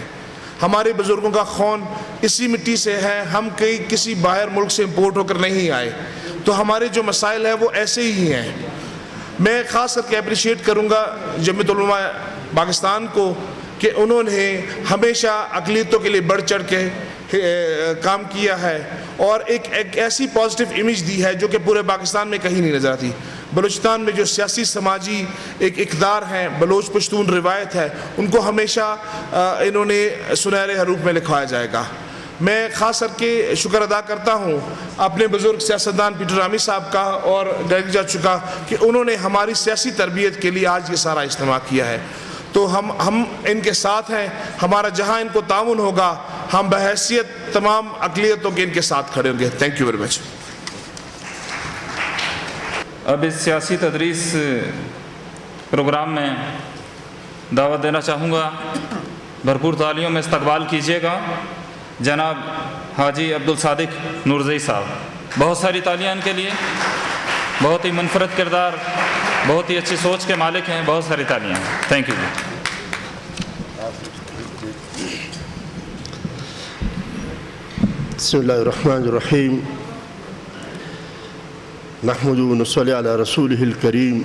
ہمارے بزرگوں کا خون اسی مٹی سے ہے، ہم کسی باہر ملک سے امپورٹ ہو کر نہیں آئے، تو ہمارے جو مسائل ہیں وہ ایسے ہی ہیں۔ میں خاص کر کے اپریشیٹ کروں گا جمعیت علماء پاکستان کو کہ انہوں نے ہمیشہ اقلیتوں کے لیے بڑھ چڑھ کے کام کیا ہے اور ایک ایسی پازیٹیو امیج دی ہے جو کہ پورے پاکستان میں کہیں نہیں نظر آتی. بلوچستان میں جو سیاسی سماجی ایک اقدار ہیں، بلوچ پشتون روایت ہے، ان کو ہمیشہ انہوں نے سنہرے حروف میں لکھوایا جائے گا. میں خاص کر کے شکر ادا کرتا ہوں اپنے بزرگ سیاستدان پیٹر رامی صاحب کا اور گریگری جا چکا کہ انہوں نے ہماری سیاسی تربیت کے لیے آج یہ سارا اجتماع کیا ہے. تو ہم ان کے ساتھ ہیں، ہمارا جہاں ان کو تعاون ہوگا ہم بحیثیت تمام اقلیتوں کے ان کے ساتھ کھڑے ہوں گے. Thank you very much. اب اس سیاسی تدریس پروگرام میں دعوت دینا چاہوں گا، بھرپور تالیوں میں استقبال کیجیے گا جناب حاجی عبدالصادق نورزئی صاحب. بہت ساری تالیاں ان کے لیے، بہت ہی منفرد کردار، بہت ہی اچھی سوچ کے مالک ہیں. بہت ساری تالیاں. Thank you. بسم اللہ الرحمن الرحیم. نحمد و نصلی علی رسولہ الکریم.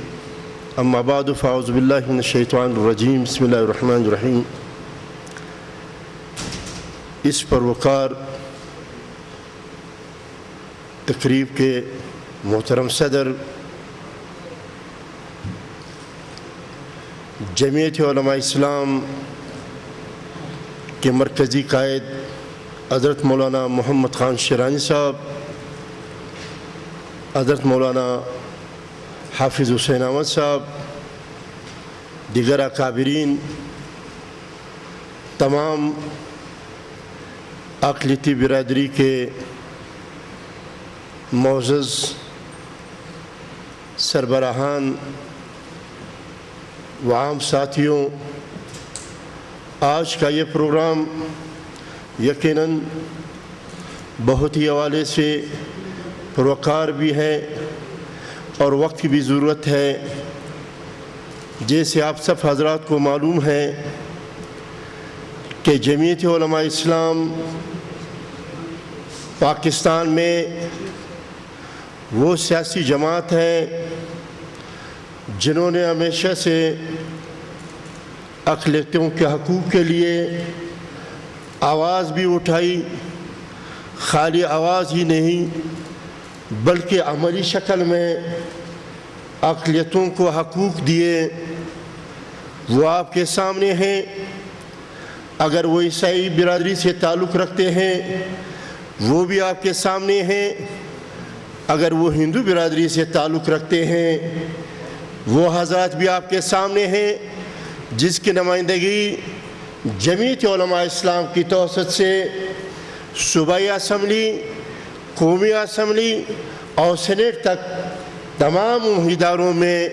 اما بعد فاعوذ باللہ من الشیطان الرجیم. بسم اللہ الرحمن الرحیم. اس پروکار تقریب کے محترم صدر جمعیت علماء اسلام کے مرکزی قائد حضرت مولانا محمد خان شیرانی صاحب، حضرت مولانا حافظ حسین احمد صاحب، دیگر اکابرین، تمام اقلیتی برادری کے معزز سربراہان و عام ساتھیوں، آج کا یہ پروگرام یقیناً بہت ہی حوالے سے پروکار بھی ہے اور وقت کی بھی ضرورت ہے. جیسے آپ سب حضرات کو معلوم ہے کہ جمعیت علماء اسلام پاکستان میں وہ سیاسی جماعت ہے جنہوں نے ہمیشہ سے اقلیتوں کے حقوق کے لیے آواز بھی اٹھائی. خالی آواز ہی نہیں بلکہ عملی شکل میں اقلیتوں کو حقوق دیے. وہ آپ کے سامنے ہیں. اگر وہ عیسائی برادری سے تعلق رکھتے ہیں وہ بھی آپ کے سامنے ہیں. اگر وہ ہندو برادری سے تعلق رکھتے ہیں وہ حضرات بھی آپ کے سامنے ہیں جس کی نمائندگی جمعیت علماء اسلام کی توسط سے صوبائی اسمبلی، قومی اسمبلی اور سینیٹ تک تمام اداروں میں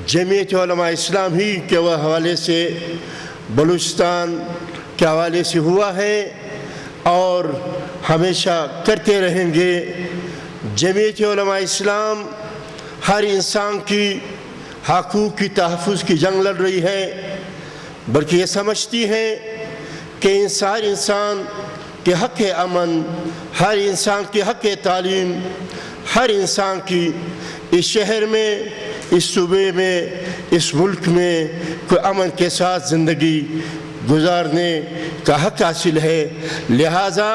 جمعیت علماء اسلام ہی کے حوالے سے بلوچستان کے حوالے سے ہوا ہے اور ہمیشہ کرتے رہیں گے. جمعیت علماء اسلام ہر انسان کی حقوق کی تحفظ کی جنگ لڑ رہی ہے، بلکہ یہ سمجھتی ہے کہ ہر انسان کے حق امن، ہر انسان کے حق تعلیم، ہر انسان کی اس شہر میں، اس صوبے میں، اس ملک میں کوئی امن کے ساتھ زندگی گزارنے کا حق حاصل ہے. لہٰذا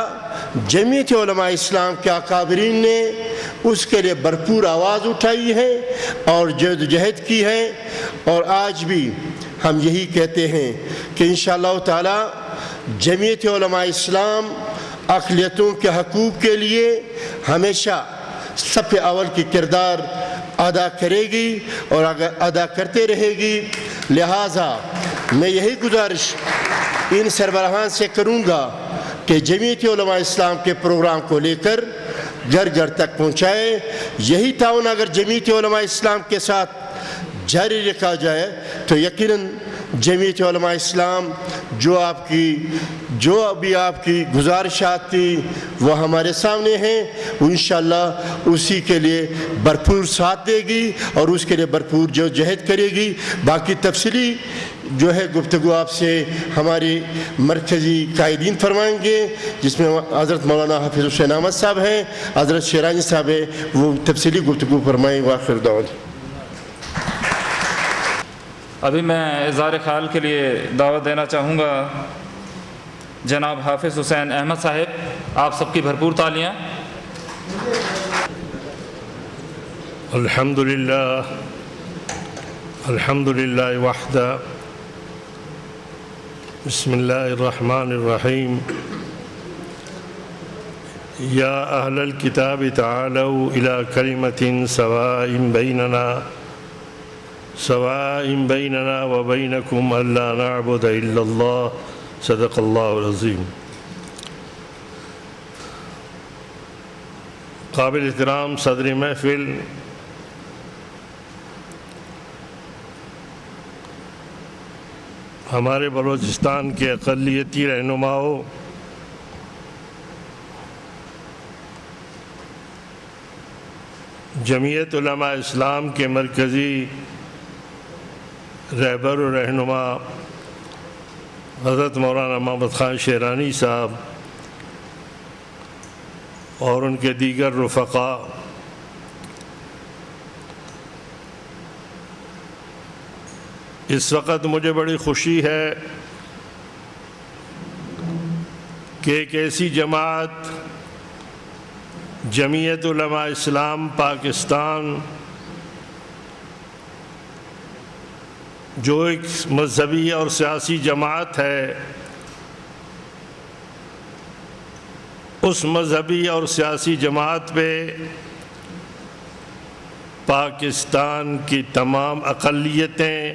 جمعیت علماء اسلام کے اکابرین نے اس کے لیے بھرپور آواز اٹھائی ہے اور جدوجہد کی ہے. اور آج بھی ہم یہی کہتے ہیں کہ انشاءاللہ تعالی جمعیت علماء اسلام اقلیتوں کے حقوق کے لیے ہمیشہ صف اول کی کردار ادا کرے گی اور ادا کرتے رہے گی. لہٰذا میں یہی گزارش ان سربراہان سے کروں گا کہ جمعیت علماء اسلام کے پروگرام کو لے کر گھر گھر تک پہنچائے. یہی تعاون اگر جمعیت علماء اسلام کے ساتھ جاری رکھا جائے تو یقیناً جمعیت علماء اسلام جو ابھی آپ کی گزارشات تھی وہ ہمارے سامنے ہیں، انشاءاللہ اسی کے لیے بھرپور ساتھ دے گی اور اس کے لیے بھرپور جہد کرے گی. باقی تفصیلی جو ہے گفتگو آپ سے ہماری مرکزی قائدین فرمائیں گے، جس میں حضرت مولانا حافظ حسین احمد صاحب ہیں، حضرت شیرانی صاحب ہیں، وہ تفصیلی گفتگو فرمائیں. وآخر دعوانا. ابھی میں اظہار خیال کے لیے دعوت دینا چاہوں گا جناب حافظ حسین احمد صاحب، آپ سب کی بھرپور تالیاں۔ الحمدللہ وحدہ، بسم اللہ الرحمن الرحیم، یا اہل الکتاب تعالوا الی کلمۃ سواء بیننا وبینکم الا نعبد الا اللہ، صدق اللہ العظیم۔ قابل احترام صدر محفل، ہمارے بلوچستان کے اقلیتی رہنماؤں، جمعیت علماء اسلام کے مرکزی رہبر و رہنما حضرت مولانا محمد خان شیرانی صاحب اور ان کے دیگر رفقاء، اس وقت مجھے بڑی خوشی ہے کہ ایک ایسی جماعت جمعیت علماء اسلام پاکستان، جو ایک مذہبی اور سیاسی جماعت ہے، اس مذہبی اور سیاسی جماعت پہ پاکستان کی تمام اقلیتیں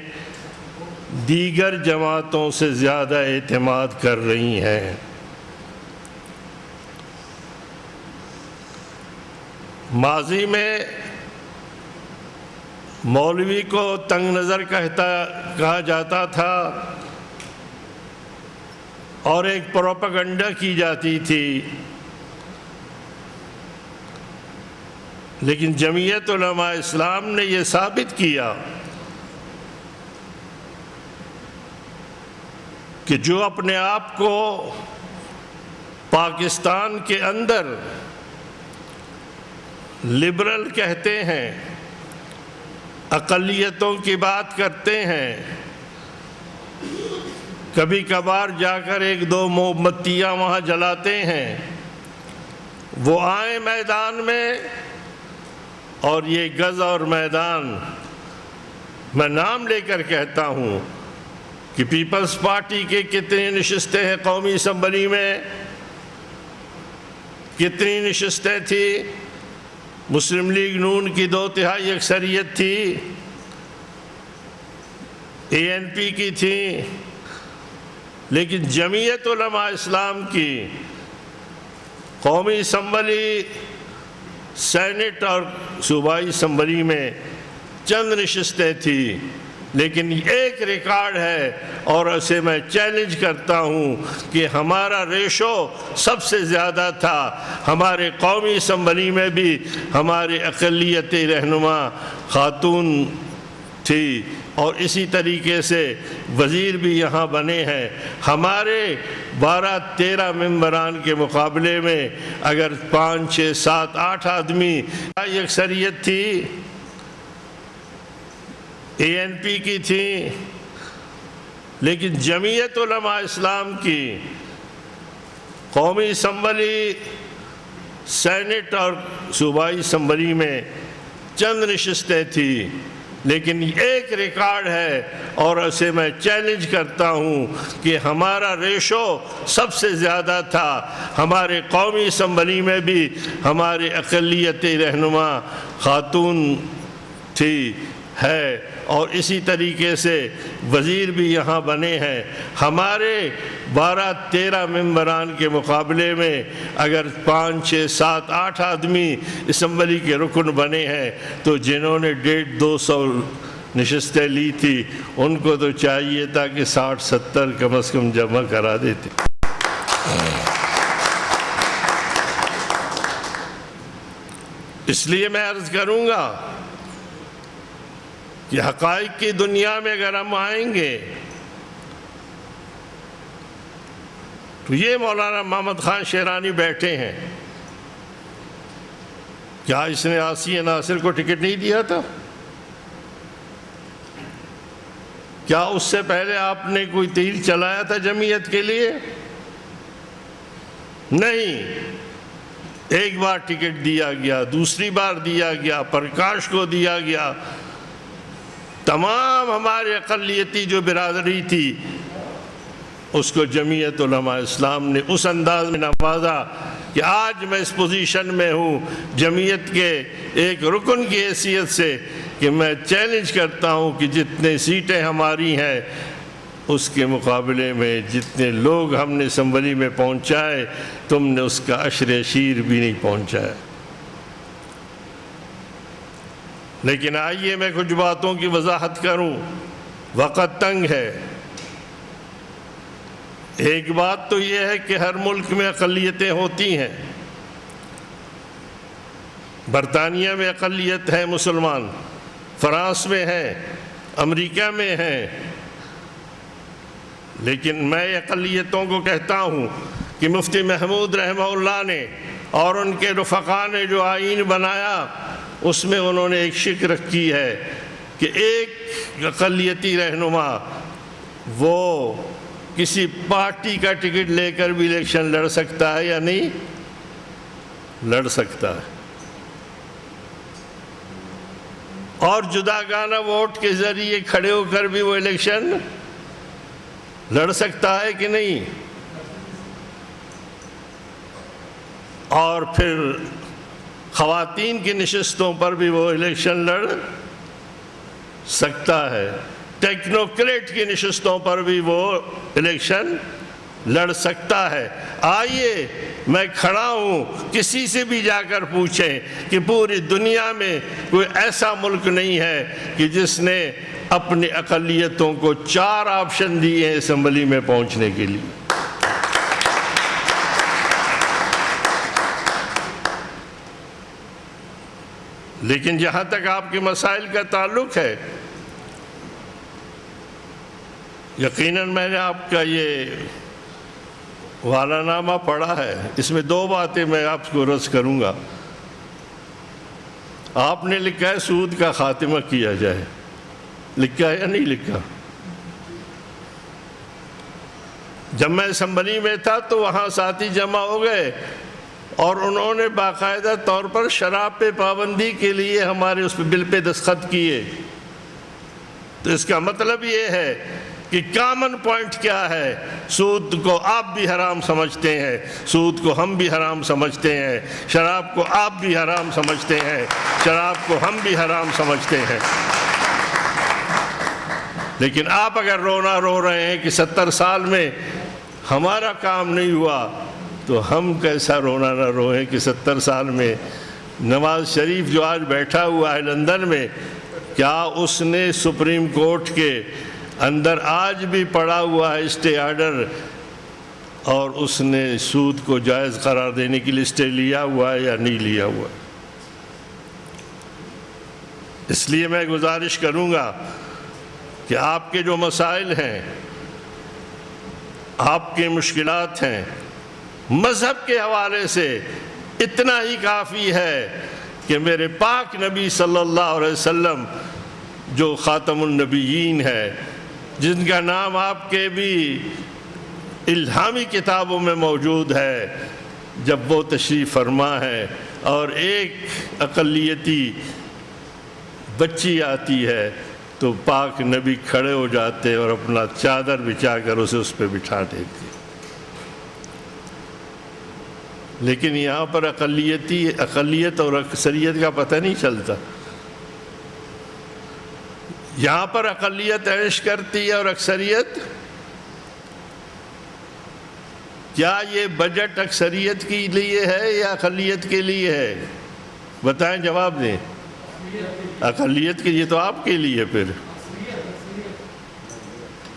دیگر جماعتوں سے زیادہ اعتماد کر رہی ہیں۔ ماضی میں مولوی کو تنگ نظر کہا جاتا تھا اور ایک پروپیگنڈا کی جاتی تھی، لیکن جمعیت علماء اسلام نے یہ ثابت کیا کہ جو اپنے آپ کو پاکستان کے اندر لبرل کہتے ہیں، اقلیتوں کی بات کرتے ہیں، کبھی کبھار جا کر ایک دو موم بتیاں وہاں جلاتے ہیں، وہ آئیں میدان میں، اور یہ گز اور میدان میں نام لے کر کہتا ہوں کہ پیپلز پارٹی کے کتنی نشستیں ہیں قومی اسمبلی میں، کتنی نشستیں تھی، مسلم لیگ نون کی 2/3 اکثریت تھی، ANP کی تھی، لیکن جمعیت علماء اسلام کی قومی اسمبلی، سینٹ اور صوبائی اسمبلی میں چند نشستیں تھی، لیکن ایک ریکارڈ ہے اور اسے میں چیلنج کرتا ہوں کہ ہمارا ریشو سب سے زیادہ تھا۔ ہمارے قومی اسمبلی میں بھی ہمارے اقلیت رہنما خاتون تھی، اور اسی طریقے سے وزیر بھی یہاں بنے ہیں۔ ہمارے 12-13 ممبران کے مقابلے میں اگر 5, 6, 7, 8 آدمی اکثریت تھی، ANP کی تھی، لیکن جمعیت علماء اسلام کی قومی اسمبلی، سینٹ اور صوبائی اسمبلی میں چند نشستیں تھی، لیکن ایک ریکارڈ ہے اور اسے میں چیلنج کرتا ہوں کہ ہمارا ریشو سب سے زیادہ تھا۔ ہمارے قومی اسمبلی میں بھی ہمارے اقلیت رہنما خاتون تھی، ہے، اور اسی طریقے سے وزیر بھی یہاں بنے ہیں۔ ہمارے 12-13 ممبران کے مقابلے میں اگر 5, 6, 7, 8 آدمی اسمبلی کے رکن بنے ہیں، تو جنہوں نے 150-200 نشستیں لی تھی ان کو تو چاہیے تھا کہ 60-70 کم از کم جمع کرا دیتے۔ اس لیے میں عرض کروں گا کہ حقائق کی دنیا میں اگر ہم آئیں گے تو یہ مولانا محمد خان شیرانی بیٹھے ہیں، کیا اس نے آسیہ ناصر کو ٹکٹ نہیں دیا تھا؟ کیا اس سے پہلے آپ نے کوئی تیر چلایا تھا جمعیت کے لیے؟ نہیں. ایک بار ٹکٹ دیا گیا، دوسری بار دیا گیا، پرکاش کو دیا گیا، تمام ہمارے اقلیتی جو برادری تھی اس کو جمعیت علماء اسلام نے اس انداز میں نوازا کہ آج میں اس پوزیشن میں ہوں جمعیت کے ایک رکن کی حیثیت سے کہ میں چیلنج کرتا ہوں کہ جتنے سیٹیں ہماری ہیں اس کے مقابلے میں جتنے لوگ ہم نے اسمبلی میں پہنچائے تم نے اس کا عشر عشیر بھی نہیں پہنچایا. لیکن آئیے میں کچھ باتوں کی وضاحت کروں، وقت تنگ ہے. ایک بات تو یہ ہے کہ ہر ملک میں اقلیتیں ہوتی ہیں. برطانیہ میں اقلیت ہے مسلمان، فرانس میں ہیں، امریکہ میں ہیں. لیکن میں اقلیتوں کو کہتا ہوں کہ مفتی محمود رحمہ اللہ نے اور ان کے رفقا نے جو آئین بنایا اس میں انہوں نے ایک شک رکھی ہے کہ ایک اقلیتی رہنما وہ کسی پارٹی کا ٹکٹ لے کر بھی الیکشن لڑ سکتا ہے یا نہیں لڑ سکتا ہے، اور جداگانہ ووٹ کے ذریعے کھڑے ہو کر بھی وہ الیکشن لڑ سکتا ہے کہ نہیں. اور پھر خواتین کی نشستوں پر بھی وہ الیکشن لڑ سکتا ہے، ٹیکنوکریٹ کی نشستوں پر بھی وہ الیکشن لڑ سکتا ہے. آئیے میں کھڑا ہوں، کسی سے بھی جا کر پوچھیں کہ پوری دنیا میں کوئی ایسا ملک نہیں ہے کہ جس نے اپنی اقلیتوں کو 4 آپشن دیے ہیں اسمبلی میں پہنچنے کے لیے. لیکن جہاں تک آپ کے مسائل کا تعلق ہے، یقیناً میں نے آپ کا یہ والا نامہ پڑھا ہے، اس میں 2 باتیں میں آپ کو عرض کروں گا. آپ نے لکھا ہے سود کا خاتمہ کیا جائے، لکھا ہے یا نہیں لکھا؟ جب میں اسمبلی میں تھا تو وہاں ساتھی جمع ہو گئے اور انہوں نے باقاعدہ طور پر شراب پہ پابندی کے لیے ہمارے اس بل پہ دستخط کیے. تو اس کا مطلب یہ ہے کہ کامن پوائنٹ کیا ہے، سود کو آپ بھی حرام سمجھتے ہیں، سود کو ہم بھی حرام سمجھتے ہیں، شراب کو آپ بھی حرام سمجھتے ہیں، شراب کو ہم بھی حرام سمجھتے ہیں. لیکن آپ اگر رونا رو رہے ہیں کہ 70 سال میں ہمارا کام نہیں ہوا، تو ہم کیسا رونا نہ روئیں کہ 70 سال میں نواز شریف جو آج بیٹھا ہوا ہے لندن میں، کیا اس نے سپریم کورٹ کے اندر آج بھی پڑا ہوا ہے اسٹے آرڈر، اور اس نے سود کو جائز قرار دینے کے لیے اسٹے لیا ہوا ہے یا نہیں لیا ہوا ہے؟ اس لیے میں گزارش کروں گا کہ آپ کے جو مسائل ہیں، آپ کے مشکلات ہیں، مذہب کے حوالے سے اتنا ہی کافی ہے کہ میرے پاک نبی صلی اللہ علیہ وسلم جو خاتم النبیین ہے، جن کا نام آپ کے بھی الہامی کتابوں میں موجود ہے، جب وہ تشریف فرما ہے اور ایک اقلیتی بچی آتی ہے تو پاک نبی کھڑے ہو جاتے اور اپنا چادر بچھا کر اسے اس پہ بٹھا دیتے. لیکن یہاں پر اقلیت اور اکثریت کا پتہ نہیں چلتا. یہاں پر اقلیت عیش کرتی ہے اور اکثریت، کیا یہ بجٹ اکثریت کے لیے ہے یا اقلیت کے لیے ہے؟ بتائیں، جواب دیں. اقلیت کے لیے تو آپ کے لیے. پھر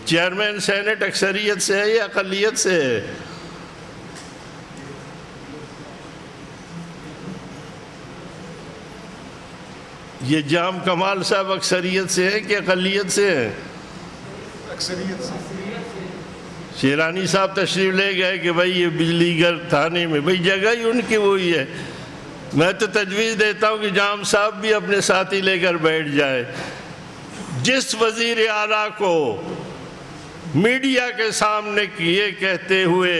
چیئرمین سینٹ اکثریت سے ہے یا اقلیت سے ہے؟ یہ جام کمال صاحب اکثریت سے ہے کہ اقلیت سے ہے؟ اکثریت سے. شیرانی صاحب تشریف لے گئے کہ بھائی یہ بجلی گھر تھانے میں، بھائی جگہ ہی ان کی وہی ہے. میں تو تجویز دیتا ہوں کہ جام صاحب بھی اپنے ساتھی لے کر بیٹھ جائے. جس وزیر اعلیٰ کو میڈیا کے سامنے یہ کہتے ہوئے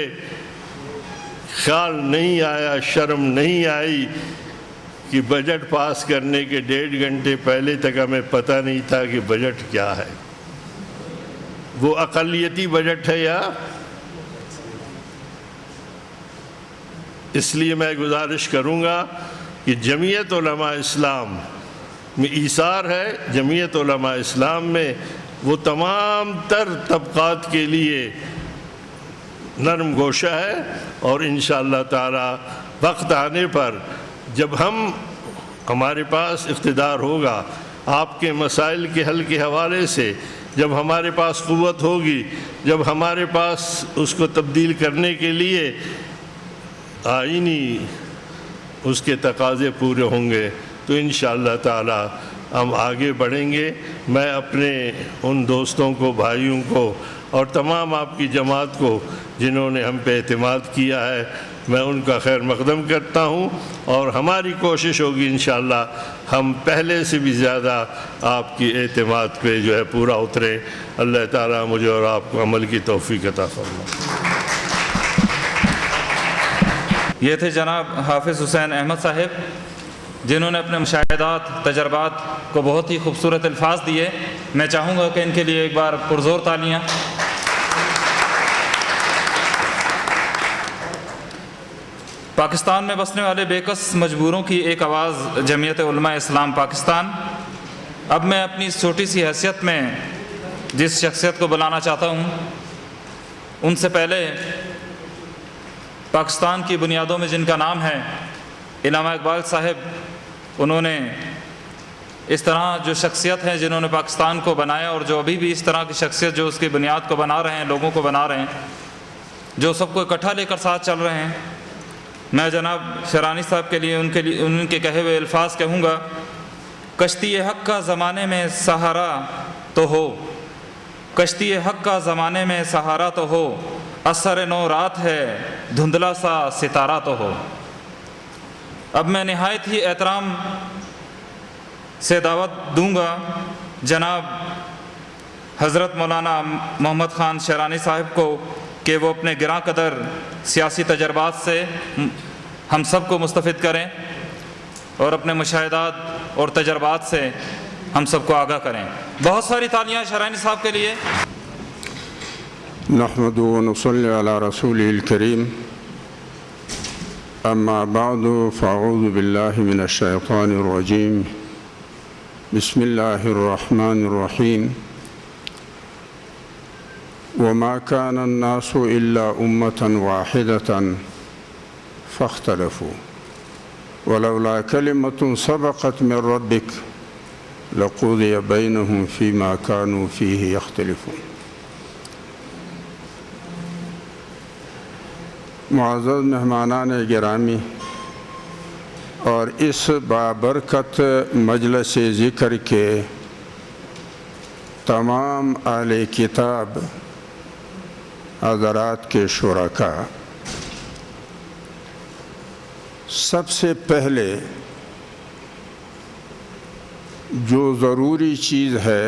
خیال نہیں آیا، شرم نہیں آئی کہ بجٹ پاس کرنے کے 1.5 گھنٹے پہلے تک ہمیں پتہ نہیں تھا کہ بجٹ کیا ہے، وہ اقلیتی بجٹ ہے یا؟ اس لیے میں گزارش کروں گا کہ جمعیت علماء اسلام میں ایثار ہے، جمعیت علماء اسلام میں وہ تمام تر طبقات کے لیے نرم گوشہ ہے، اور انشاءاللہ تعالی وقت آنے پر جب ہمارے پاس اقتدار ہوگا، آپ کے مسائل کے حل کے حوالے سے جب ہمارے پاس قوت ہوگی، جب ہمارے پاس اس کو تبدیل کرنے کے لیے آئینی اس کے تقاضے پورے ہوں گے، تو انشاءاللہ تعالی ہم آگے بڑھیں گے۔ میں اپنے ان دوستوں کو، بھائیوں کو اور تمام آپ کی جماعت کو جنہوں نے ہم پہ اعتماد کیا ہے، میں ان کا خیر مقدم کرتا ہوں، اور ہماری کوشش ہوگی انشاءاللہ ہم پہلے سے بھی زیادہ آپ کی اعتماد پہ جو ہے پورا اتریں۔ اللہ تعالیٰ مجھے اور آپ کو عمل کی توفیق عطا فرمائے۔ یہ تھے جناب حافظ حسین احمد صاحب، جنہوں نے اپنے مشاہدات، تجربات کو بہت ہی خوبصورت الفاظ دیے۔ میں چاہوں گا کہ ان کے لیے ایک بار پرزور تالیاں۔ پاکستان میں بسنے والے بے کس مجبوروں کی ایک آواز جمعیت علماء اسلام پاکستان۔ اب میں اپنی اس چھوٹی سی حیثیت میں جس شخصیت کو بلانا چاہتا ہوں، ان سے پہلے پاکستان کی بنیادوں میں جن کا نام ہے علامہ اقبال صاحب، انہوں نے اس طرح جو شخصیت ہیں جنہوں نے پاکستان کو بنایا، اور جو ابھی بھی اس طرح کی شخصیت جو اس کی بنیاد کو بنا رہے ہیں، لوگوں کو بنا رہے ہیں، جو سب کو اکٹھا لے کر ساتھ چل رہے ہیں، میں جناب شیرانی صاحب کے لیے ان کے کہے ہوئے الفاظ کہوں گا۔ کشتی حق کا زمانے میں سہارا تو ہو، کشتی حق کا زمانے میں سہارا تو ہو، اثر نو رات ہے دھندلا سا ستارہ تو ہو۔ اب میں نہایت ہی احترام سے دعوت دوں گا جناب حضرت مولانا محمد خان شیرانی صاحب کو کہ وہ اپنے گراں قدر سیاسی تجربات سے ہم سب کو مستفید کریں، اور اپنے مشاہدات اور تجربات سے ہم سب کو آگاہ کریں۔ بہت ساری تالیاں شیرانی صاحب کے لیے۔ نحمد و نصلی علی رسول الکریم، اما بعد فاعوذ باللہ من الشیطان الرجیم، بسم اللہ الرحمن الرحیم۔ وما كان الناس إلا أمة واحدة فاختلفوا ولولا كلمة سبقت من ربك لقضي بينهم فيما كانوا فيه يختلفون۔ معزز مہمانان گرامی اور اس بابرکت مجلس ذکر کے تمام اہل کتاب حضرات کے شرکاء، سب سے پہلے جو ضروری چیز ہے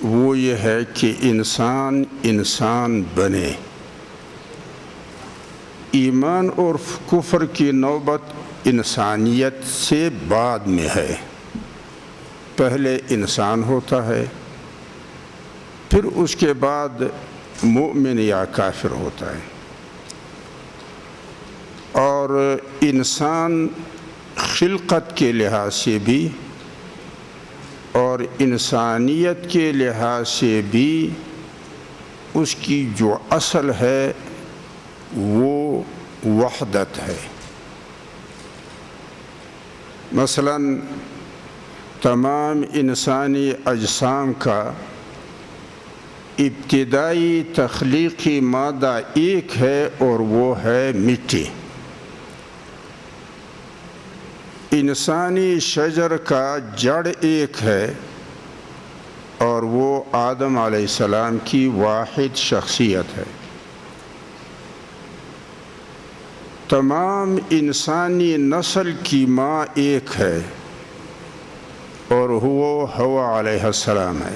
وہ یہ ہے کہ انسان انسان بنے۔ ایمان اور کفر کی نوبت انسانیت سے بعد میں ہے، پہلے انسان ہوتا ہے، پھر اس کے بعد مومن یا کافر ہوتا ہے۔ اور انسان خلقت کے لحاظ سے بھی اور انسانیت کے لحاظ سے بھی اس کی جو اصل ہے وہ وحدت ہے۔ مثلا تمام انسانی اجسام کا ابتدائی تخلیقی مادہ ایک ہے اور وہ ہے مٹی۔ انسانی شجر کا جڑ ایک ہے اور وہ آدم علیہ السلام کی واحد شخصیت ہے۔ تمام انسانی نسل کی ماں ایک ہے اور وہ حوا علیہ السلام ہے۔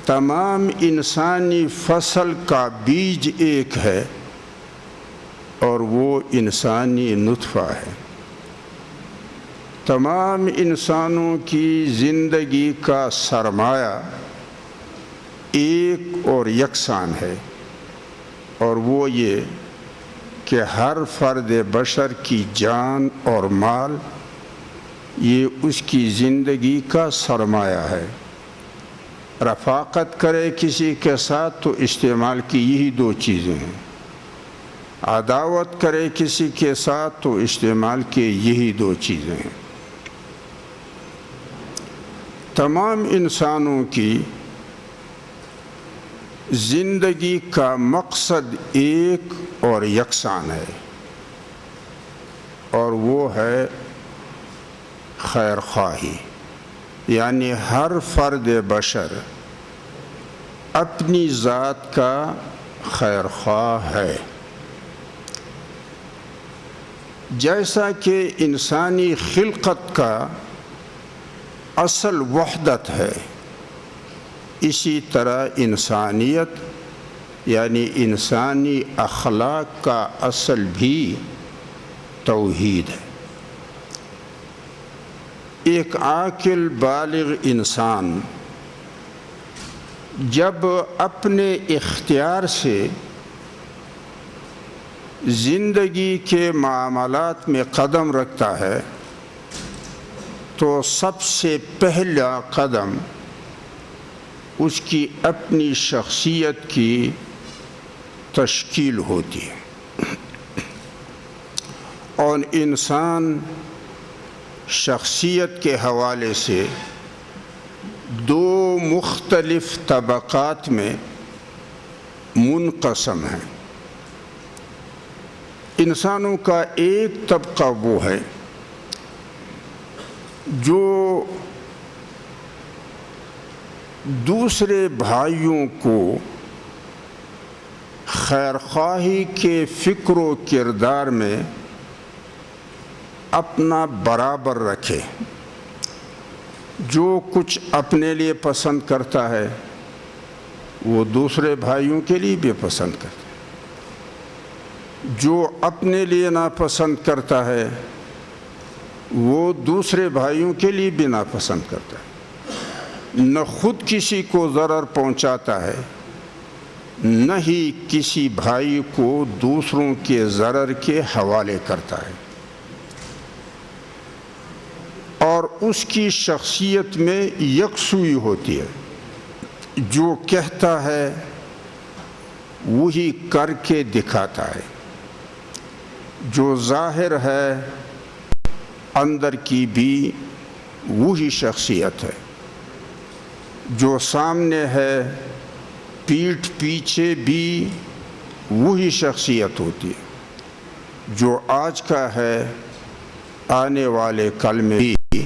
تمام انسانی فصل کا بیج ایک ہے اور وہ انسانی نطفہ ہے۔ تمام انسانوں کی زندگی کا سرمایہ ایک اور یکساں ہے، اور وہ یہ کہ ہر فرد بشر کی جان اور مال یہ اس کی زندگی کا سرمایہ ہے۔ رفاقت کرے کسی کے ساتھ تو استعمال کی یہی دو چیزیں ہیں، عداوت کرے کسی کے ساتھ تو استعمال کے یہی دو چیزیں ہیں۔ تمام انسانوں کی زندگی کا مقصد ایک اور یکساں ہے، اور وہ ہے خیر خواہی، یعنی ہر فرد بشر اپنی ذات کا خیر خواہ ہے۔ جیسا کہ انسانی خلقت کا اصل وحدت ہے، اسی طرح انسانیت یعنی انسانی اخلاق کا اصل بھی توحید ہے۔ ایک عاقل بالغ انسان جب اپنے اختیار سے زندگی کے معاملات میں قدم رکھتا ہے تو سب سے پہلا قدم اس کی اپنی شخصیت کی تشکیل ہوتی ہے، اور انسان شخصیت کے حوالے سے دو مختلف طبقات میں منقسم ہیں۔ انسانوں کا ایک طبقہ وہ ہے جو دوسرے بھائیوں کو خیر خواہی کے فکر و کردار میں اپنا برابر رکھے، جو کچھ اپنے لیے پسند کرتا ہے وہ دوسرے بھائیوں کے لیے بھی پسند کرتا ہے، جو اپنے لیے ناپسند کرتا ہے وہ دوسرے بھائیوں کے لیے بھی ناپسند کرتا ہے، نہ خود کسی کو ضرر پہنچاتا ہے نہ ہی کسی بھائی کو دوسروں کے ضرر کے حوالے کرتا ہے، اور اس کی شخصیت میں یکسوئی ہوتی ہے، جو کہتا ہے وہی کر کے دکھاتا ہے، جو ظاہر ہے اندر کی بھی وہی شخصیت ہے، جو سامنے ہے پیٹھ پیچھے بھی وہی شخصیت ہوتی ہے، جو آج کا ہے آنے والے کل میں بھی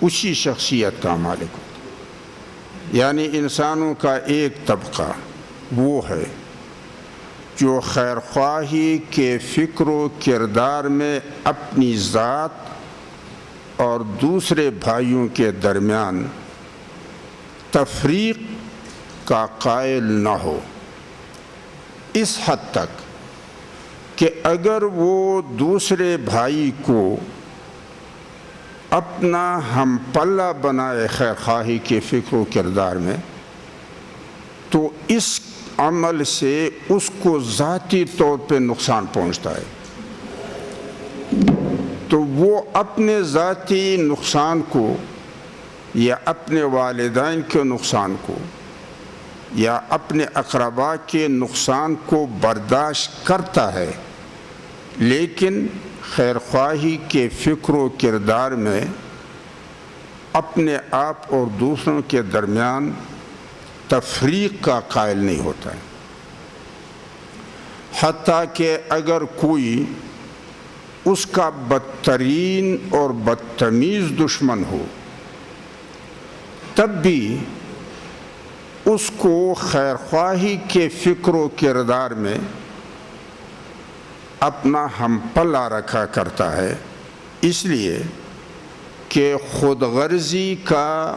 اسی شخصیت کا مالک ہوتا ہے۔ یعنی انسانوں کا ایک طبقہ وہ ہے جو خیر خواہی کے فکر و کردار میں اپنی ذات اور دوسرے بھائیوں کے درمیان تفریق کا قائل نہ ہو، اس حد تک کہ اگر وہ دوسرے بھائی کو اپنا ہم پلہ بنائے خیر خواہی کے فکر و کردار میں تو اس عمل سے اس کو ذاتی طور پہ نقصان پہنچتا ہے، تو وہ اپنے ذاتی نقصان کو یا اپنے والدین کے نقصان کو یا اپنے اقربا کے نقصان کو برداشت کرتا ہے، لیکن خیر خواہی کے فکر و کردار میں اپنے آپ اور دوسروں کے درمیان تفریق کا قائل نہیں ہوتا ہے۔ حتیٰ کہ اگر کوئی اس کا بدترین اور بدتمیز دشمن ہو تب بھی اس کو خیر خواہی کے فکر و کردار میں اپنا ہم پلہ رکھا کرتا ہے، اس لیے کہ خود غرضی کا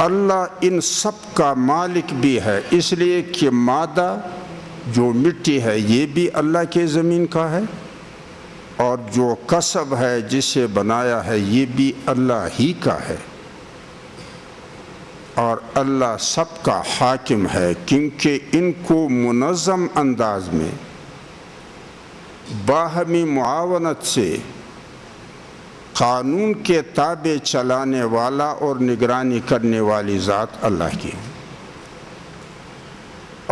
اللہ ان سب کا مالک بھی ہے، اس لیے کہ مادہ جو مٹی ہے یہ بھی اللہ کے زمین کا ہے، اور جو کسب ہے جسے بنایا ہے یہ بھی اللہ ہی کا ہے، اور اللہ سب کا حاکم ہے، کیونکہ ان کو منظم انداز میں باہمی معاونت سے قانون کے تابع چلانے والا اور نگرانی کرنے والی ذات اللہ کی ہے،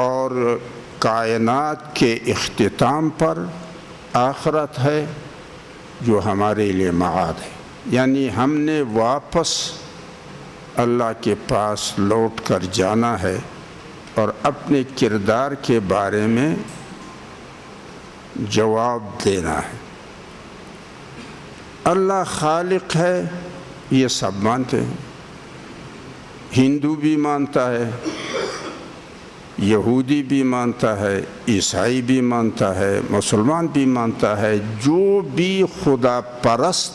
اور کائنات کے اختتام پر آخرت ہے جو ہمارے لیے معاد ہے، یعنی ہم نے واپس اللہ کے پاس لوٹ کر جانا ہے اور اپنے کردار کے بارے میں جواب دینا ہے۔ اللہ خالق ہے یہ سب مانتے ہیں، ہندو بھی مانتا ہے، یہودی بھی مانتا ہے، عیسائی بھی مانتا ہے، مسلمان بھی مانتا ہے، جو بھی خدا پرست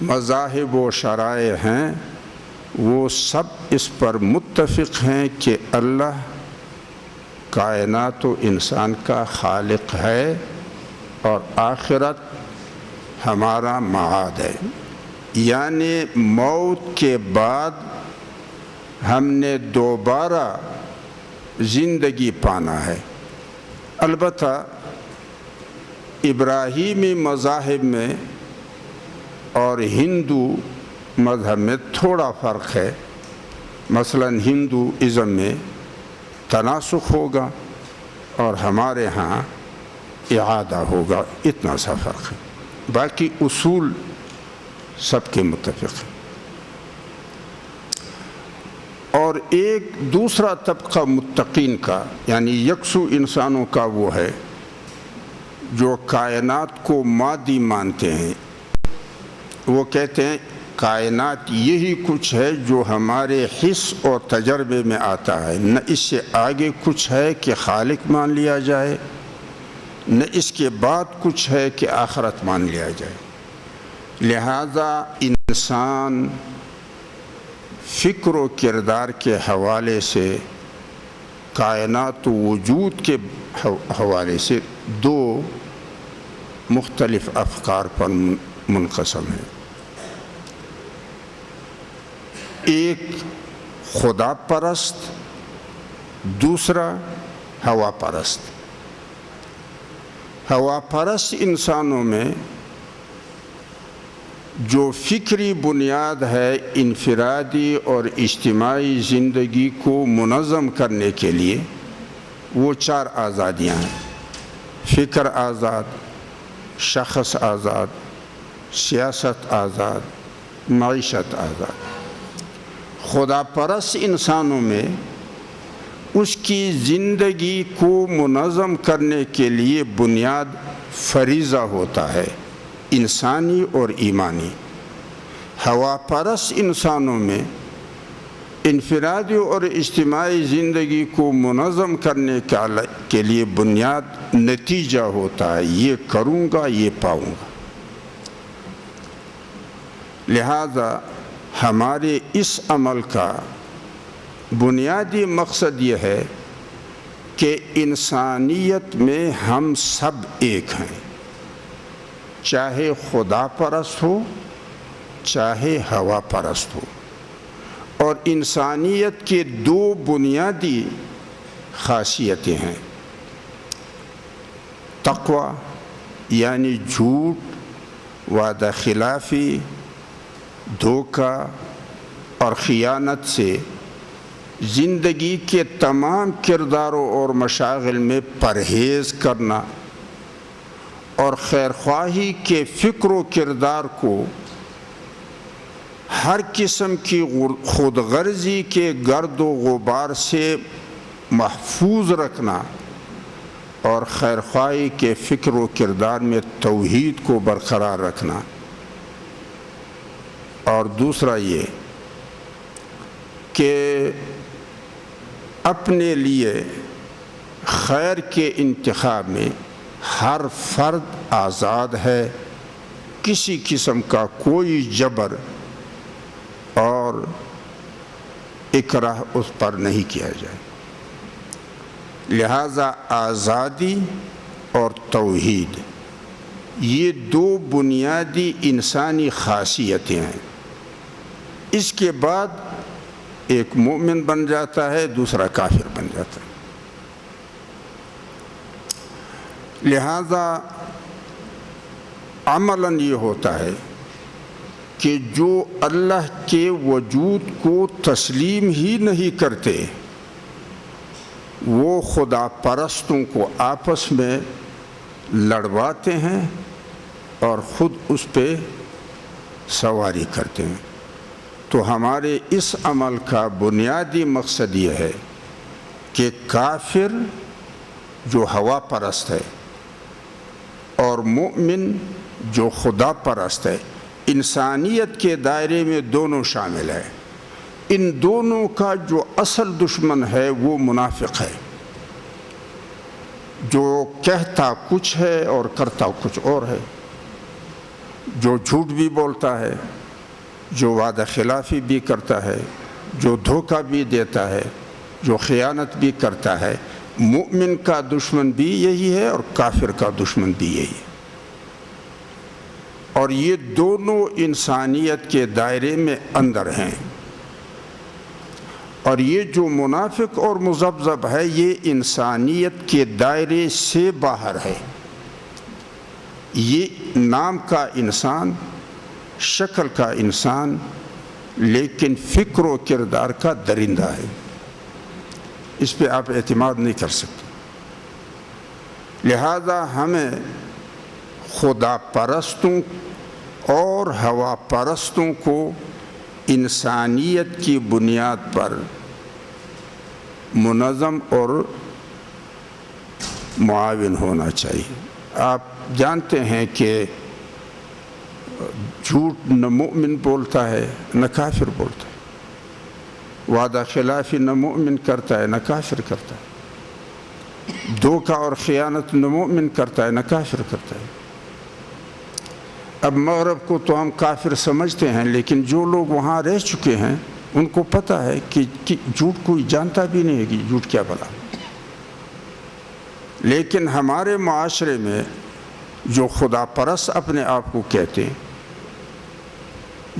مذاہب و شرائع ہیں وہ سب اس پر متفق ہیں کہ اللہ کائنات و انسان کا خالق ہے اور آخرت ہمارا معاد ہے، یعنی موت کے بعد ہم نے دوبارہ زندگی پانا ہے۔ البتہ ابراہیمی مذاہب میں اور ہندو مذہب میں تھوڑا فرق ہے، مثلا ہندوازم میں تناسخ ہوگا اور ہمارے ہاں اعادہ ہوگا، اتنا سا فرق ہے، باقی اصول سب کے متفق ہیں۔ اور ایک دوسرا طبقہ متقین کا یعنی یکسو انسانوں کا وہ ہے جو کائنات کو مادی مانتے ہیں، وہ کہتے ہیں کائنات یہی کچھ ہے جو ہمارے حس اور تجربے میں آتا ہے، نہ اس سے آگے کچھ ہے کہ خالق مان لیا جائے، نہ اس کے بعد کچھ ہے کہ آخرت مان لیا جائے۔ لہذا انسان فکر و کردار کے حوالے سے، کائنات و وجود کے حوالے سے دو مختلف افکار پر منقسم ہے، ایک خدا پرست، دوسرا ہوا پرست۔ ہوا پرست انسانوں میں جو فکری بنیاد ہے انفرادی اور اجتماعی زندگی کو منظم کرنے کے لیے، وہ چار آزادیاں ہیں: فکر آزاد، شخص آزاد، سیاست آزاد، معیشت آزاد۔ خدا پرست انسانوں میں اس کی زندگی کو منظم کرنے کے لیے بنیاد فریضہ ہوتا ہے، انسانی اور ایمانی۔ ہوا پرست انسانوں میں انفرادی اور اجتماعی زندگی کو منظم کرنے کے لیے بنیاد نتیجہ ہوتا ہے، یہ کروں گا یہ پاؤں گا۔ لہذا ہمارے اس عمل کا بنیادی مقصد یہ ہے کہ انسانیت میں ہم سب ایک ہیں، چاہے خدا پرست ہو چاہے ہوا پرست ہو، اور انسانیت کے دو بنیادی خاصیتیں ہیں: تقوی یعنی جھوٹ، وعدہ خلافی، دھوکہ اور خیانت سے زندگی کے تمام کرداروں اور مشاغل میں پرہیز کرنا، اور خیرخواہی کے فکر و کردار کو ہر قسم کی خود غرضی کے گرد و غبار سے محفوظ رکھنا، اور خیرخواہی کے فکر و کردار میں توحید کو برقرار رکھنا۔ اور دوسرا یہ کہ اپنے لیے خیر کے انتخاب میں ہر فرد آزاد ہے، کسی قسم کا کوئی جبر اور اکراہ اس پر نہیں کیا جائے۔ لہذا آزادی اور توحید یہ دو بنیادی انسانی خاصیتیں ہیں۔ اس کے بعد ایک مومن بن جاتا ہے، دوسرا کافر بن جاتا ہے۔ لہذا عملاً یہ ہوتا ہے کہ جو اللہ کے وجود کو تسلیم ہی نہیں کرتے وہ خدا پرستوں کو آپس میں لڑواتے ہیں اور خود اس پہ سواری کرتے ہیں۔ تو ہمارے اس عمل کا بنیادی مقصد یہ ہے کہ کافر جو ہوا پرست ہے اور مومن جو خدا پرست ہے، انسانیت کے دائرے میں دونوں شامل ہے۔ ان دونوں کا جو اصل دشمن ہے وہ منافق ہے، جو کہتا کچھ ہے اور کرتا کچھ اور ہے، جو جھوٹ بھی بولتا ہے، جو وعدہ خلافی بھی کرتا ہے، جو دھوکہ بھی دیتا ہے، جو خیانت بھی کرتا ہے۔ مومن کا دشمن بھی یہی ہے اور کافر کا دشمن بھی یہی ہے، اور یہ دونوں انسانیت کے دائرے میں اندر ہیں۔ اور یہ جو منافق اور مذبذب ہے یہ انسانیت کے دائرے سے باہر ہے۔ یہ نام کا انسان، شکل کا انسان، لیکن فکر و کردار کا درندہ ہے۔ اس پہ آپ اعتماد نہیں کر سکتے۔ لہذا ہمیں خدا پرستوں اور ہوا پرستوں کو انسانیت کی بنیاد پر منظم اور معاون ہونا چاہیے۔ آپ جانتے ہیں کہ جھوٹ نہ مومن بولتا ہے نہ کافر بولتا ہے، وعدہ خلافی نہ مومن کرتا ہے نہ کافر کرتا ہے، دھوکہ اور خیانت نہ مومن کرتا ہے نہ کافر کرتا ہے۔ اب مغرب کو تو ہم کافر سمجھتے ہیں، لیکن جو لوگ وہاں رہ چکے ہیں ان کو پتہ ہے کہ جھوٹ کوئی جانتا بھی نہیں ہے کہ جھوٹ کیا بلا۔ لیکن ہمارے معاشرے میں جو خدا پرست اپنے آپ کو کہتے ہیں،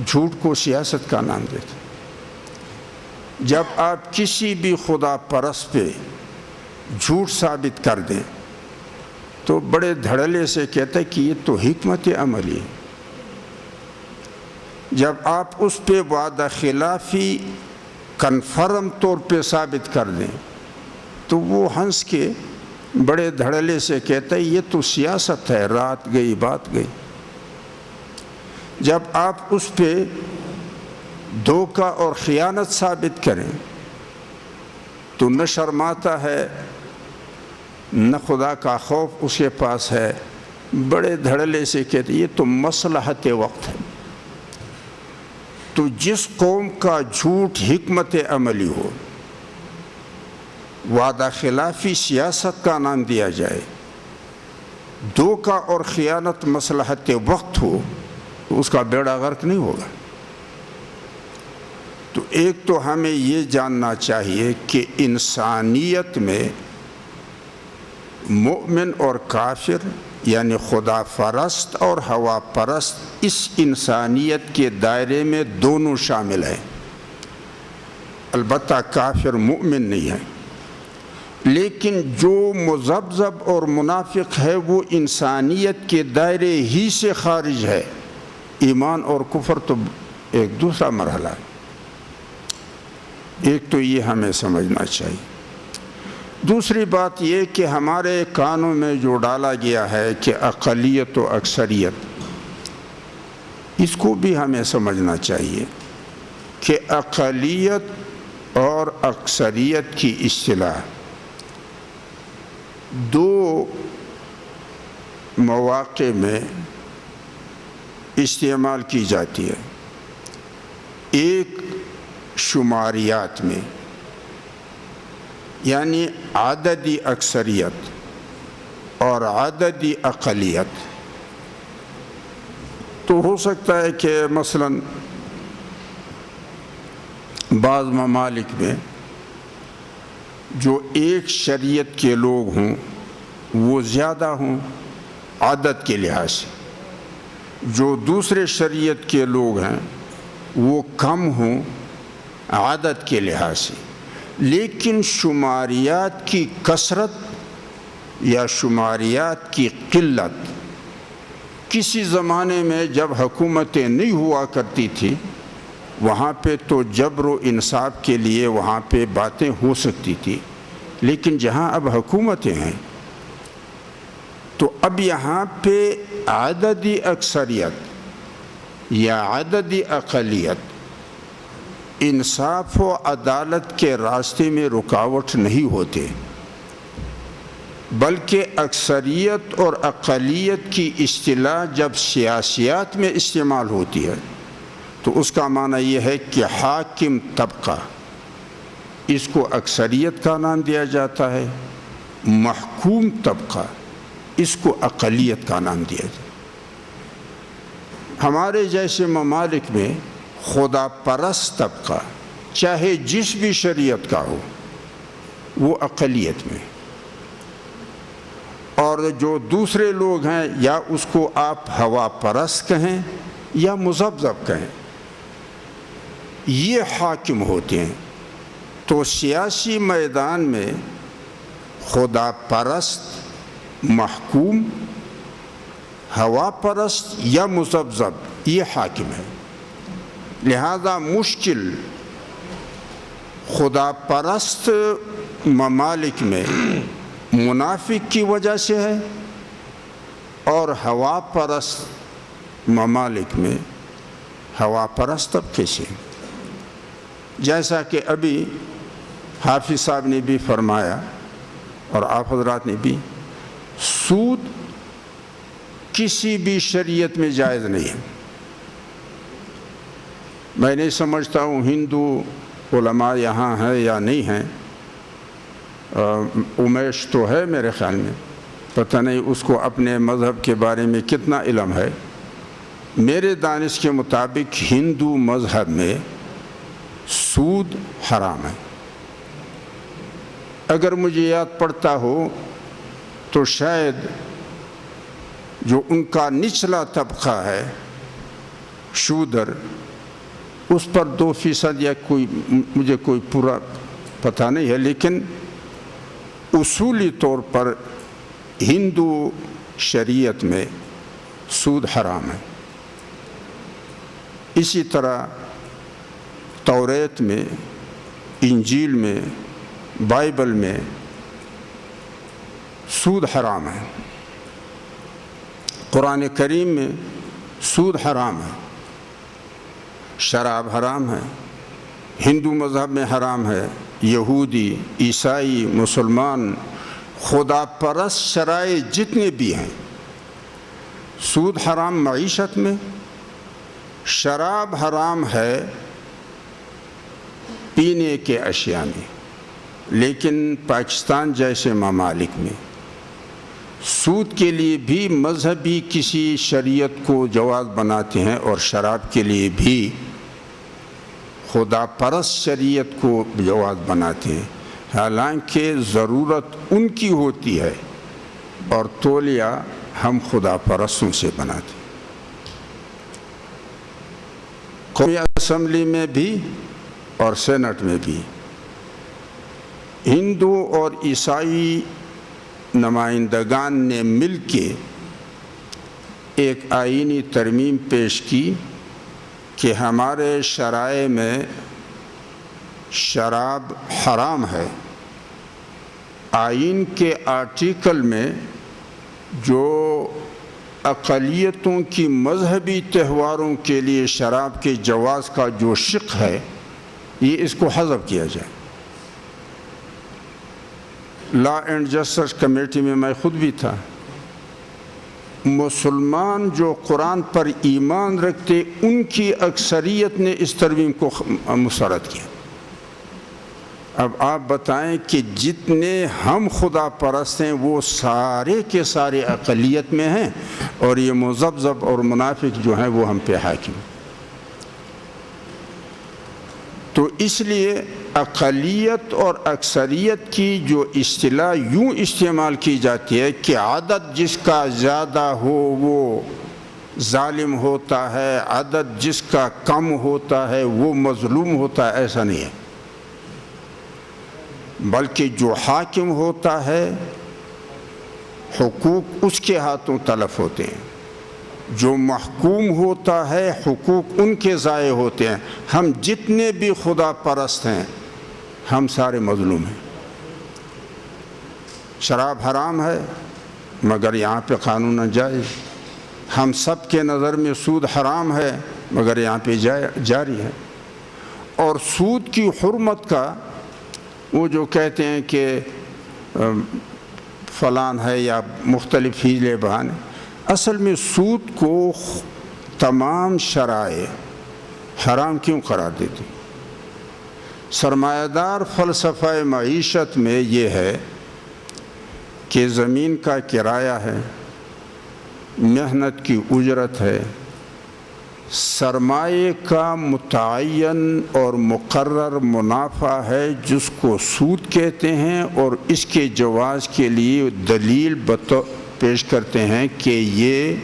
جھوٹ کو سیاست کا نام دیتے ہیں۔ جب آپ کسی بھی خدا پرست پہ جھوٹ ثابت کر دیں تو بڑے دھڑلے سے کہتا ہے کہ یہ تو حکمت عملی ہے۔ جب آپ اس پہ وعدہ خلافی کنفرم طور پہ ثابت کر دیں تو وہ ہنس کے بڑے دھڑلے سے کہتا ہے یہ تو سیاست ہے، رات گئی بات گئی۔ جب آپ اس پہ دھوکہ اور خیانت ثابت کریں تو نہ شرماتا ہے نہ خدا کا خوف اس کے پاس ہے، بڑے دھڑلے سے کہتے یہ تو مصلحت وقت ہے۔ تو جس قوم کا جھوٹ حکمت عملی ہو، وعدہ خلافی سیاست کا نام دیا جائے، دھوکہ اور خیانت مصلحت وقت ہو تو اس کا بیڑا غرق نہیں ہوگا۔ تو ایک تو ہمیں یہ جاننا چاہیے کہ انسانیت میں مومن اور کافر یعنی خدا پرست اور ہوا پرست اس انسانیت کے دائرے میں دونوں شامل ہیں۔ البتہ کافر مومن نہیں ہے، لیکن جو مذبذب اور منافق ہے وہ انسانیت کے دائرے ہی سے خارج ہے۔ ایمان اور کفر تو ایک دوسرا مرحلہ ہے۔ ایک تو یہ ہمیں سمجھنا چاہیے۔ دوسری بات یہ کہ ہمارے کانوں میں جو ڈالا گیا ہے کہ اقلیت و اکثریت، اس کو بھی ہمیں سمجھنا چاہیے کہ اقلیت اور اکثریت کی اصطلاح دو مواقع میں استعمال کی جاتی ہے۔ ایک شماریات میں، یعنی عددی اکثریت اور عددی اقلیت۔ تو ہو سکتا ہے کہ مثلا بعض ممالک میں جو ایک شریعت کے لوگ ہوں وہ زیادہ ہوں عدد کے لحاظ سے، جو دوسرے شریعت کے لوگ ہیں وہ کم ہوں عدد کے لحاظ سے، لیکن شماریات کی کثرت یا شماریات کی قلت، کسی زمانے میں جب حکومتیں نہیں ہوا کرتی تھی وہاں پہ تو جبر و انصاف کے لیے وہاں پہ باتیں ہو سکتی تھی، لیکن جہاں اب حکومتیں ہیں تو اب یہاں پہ عددی اکثریت یا عددی اقلیت انصاف و عدالت کے راستے میں رکاوٹ نہیں ہوتے، بلکہ اکثریت اور اقلیت کی اصطلاح جب سیاسیات میں استعمال ہوتی ہے تو اس کا معنی یہ ہے کہ حاکم طبقہ، اس کو اکثریت کا نام دیا جاتا ہے، محکوم طبقہ اس کو اقلیت کا نام دیا جاتا ہے۔ ہمارے جیسے ممالک میں خدا پرست طبقہ چاہے جس بھی شریعت کا ہو وہ اقلیت میں، اور جو دوسرے لوگ ہیں یا اس کو آپ ہوا پرست کہیں یا مذبذب کہیں، یہ حاکم ہوتے ہیں۔ تو سیاسی میدان میں خدا پرست، محکوم، ہوا پرست یا مذبذب یہ حاکم ہے۔ لہذا مشکل خدا پرست ممالک میں منافق کی وجہ سے ہے اور ہوا پرست ممالک میں ہوا پرست طبقے سے، جیسا کہ ابھی حافظ صاحب نے بھی فرمایا اور آپ حضرات نے بھی، سود کسی بھی شریعت میں جائز نہیں ہے۔ میں نہیں سمجھتا ہوں ہندو علماء یہاں ہیں یا نہیں ہیں، امیش تو ہے میرے خیال میں، پتہ نہیں اس کو اپنے مذہب کے بارے میں کتنا علم ہے۔ میرے دانش کے مطابق ہندو مذہب میں سود حرام ہے۔ اگر مجھے یاد پڑتا ہو تو شاید جو ان کا نچلا طبقہ ہے شودر، اس پر 2% یا مجھے کوئی پورا پتہ نہیں ہے، لیکن اصولی طور پر ہندو شریعت میں سود حرام ہے۔ اسی طرح توریت میں، انجیل میں، بائبل میں سود حرام ہے، قرآن کریم میں سود حرام ہے، شراب حرام ہے، ہندو مذہب میں حرام ہے، یہودی، عیسائی، مسلمان، خدا پرست شرائع جتنے بھی ہیں، سود حرام معیشت میں، شراب حرام ہے پینے کے اشیاء میں، لیکن پاکستان جیسے ممالک میں سود کے لیے بھی مذہبی کسی شریعت کو جواز بناتے ہیں اور شراب کے لیے بھی خدا پرست شریعت کو جواز بناتے ہیں، حالانکہ ضرورت ان کی ہوتی ہے اور تولیہ ہم خدا پرستوں سے بناتے ہیں۔ قومی اسمبلی میں بھی اور سینٹ میں بھی ہندو اور عیسائی نمائندگان نے مل کے ایک آئینی ترمیم پیش کی کہ ہمارے شرائع میں شراب حرام ہے۔ آئین کے آرٹیکل میں جو اقلیتوں کی مذہبی تہواروں کے لیے شراب کے جواز کا جو شق ہے یہ اس کو حذف کیا جائے۔ لا اینڈ جسٹس کمیٹی میں میں خود بھی تھا۔ مسلمان جو قرآن پر ایمان رکھتے ان کی اکثریت نے اس ترمیم کو مسرد کیا۔ اب آپ بتائیں کہ جتنے ہم خدا پرست ہیں وہ سارے کے سارے اقلیت میں ہیں اور یہ مذبذب اور منافق جو ہیں وہ ہم پہ حاکم۔ تو اس لیے اقلیت اور اکثریت کی جو اصطلاح یوں استعمال کی جاتی ہے کہ عدد جس کا زیادہ ہو وہ ظالم ہوتا ہے، عدد جس کا کم ہوتا ہے وہ مظلوم ہوتا ہے، ایسا نہیں ہے، بلکہ جو حاکم ہوتا ہے حقوق اس کے ہاتھوں تلف ہوتے ہیں، جو محکوم ہوتا ہے حقوق ان کے ضائع ہوتے ہیں۔ ہم جتنے بھی خدا پرست ہیں ہم سارے مظلوم ہیں۔ شراب حرام ہے مگر یہاں پہ قانون ناجائز، ہم سب کے نظر میں سود حرام ہے مگر یہاں پہ جاری ہے۔ اور سود کی حرمت کا وہ جو کہتے ہیں کہ فلان ہے یا مختلف ہیلے بہانے، اصل میں سود کو تمام شرائع حرام کیوں قرار دیتی؟ سرمایہ دار فلسفہ معیشت میں یہ ہے کہ زمین کا کرایہ ہے، محنت کی اجرت ہے، سرمایے کا متعین اور مقرر منافع ہے جس کو سود کہتے ہیں، اور اس کے جواز کے لیے دلیل پیش کرتے ہیں کہ یہ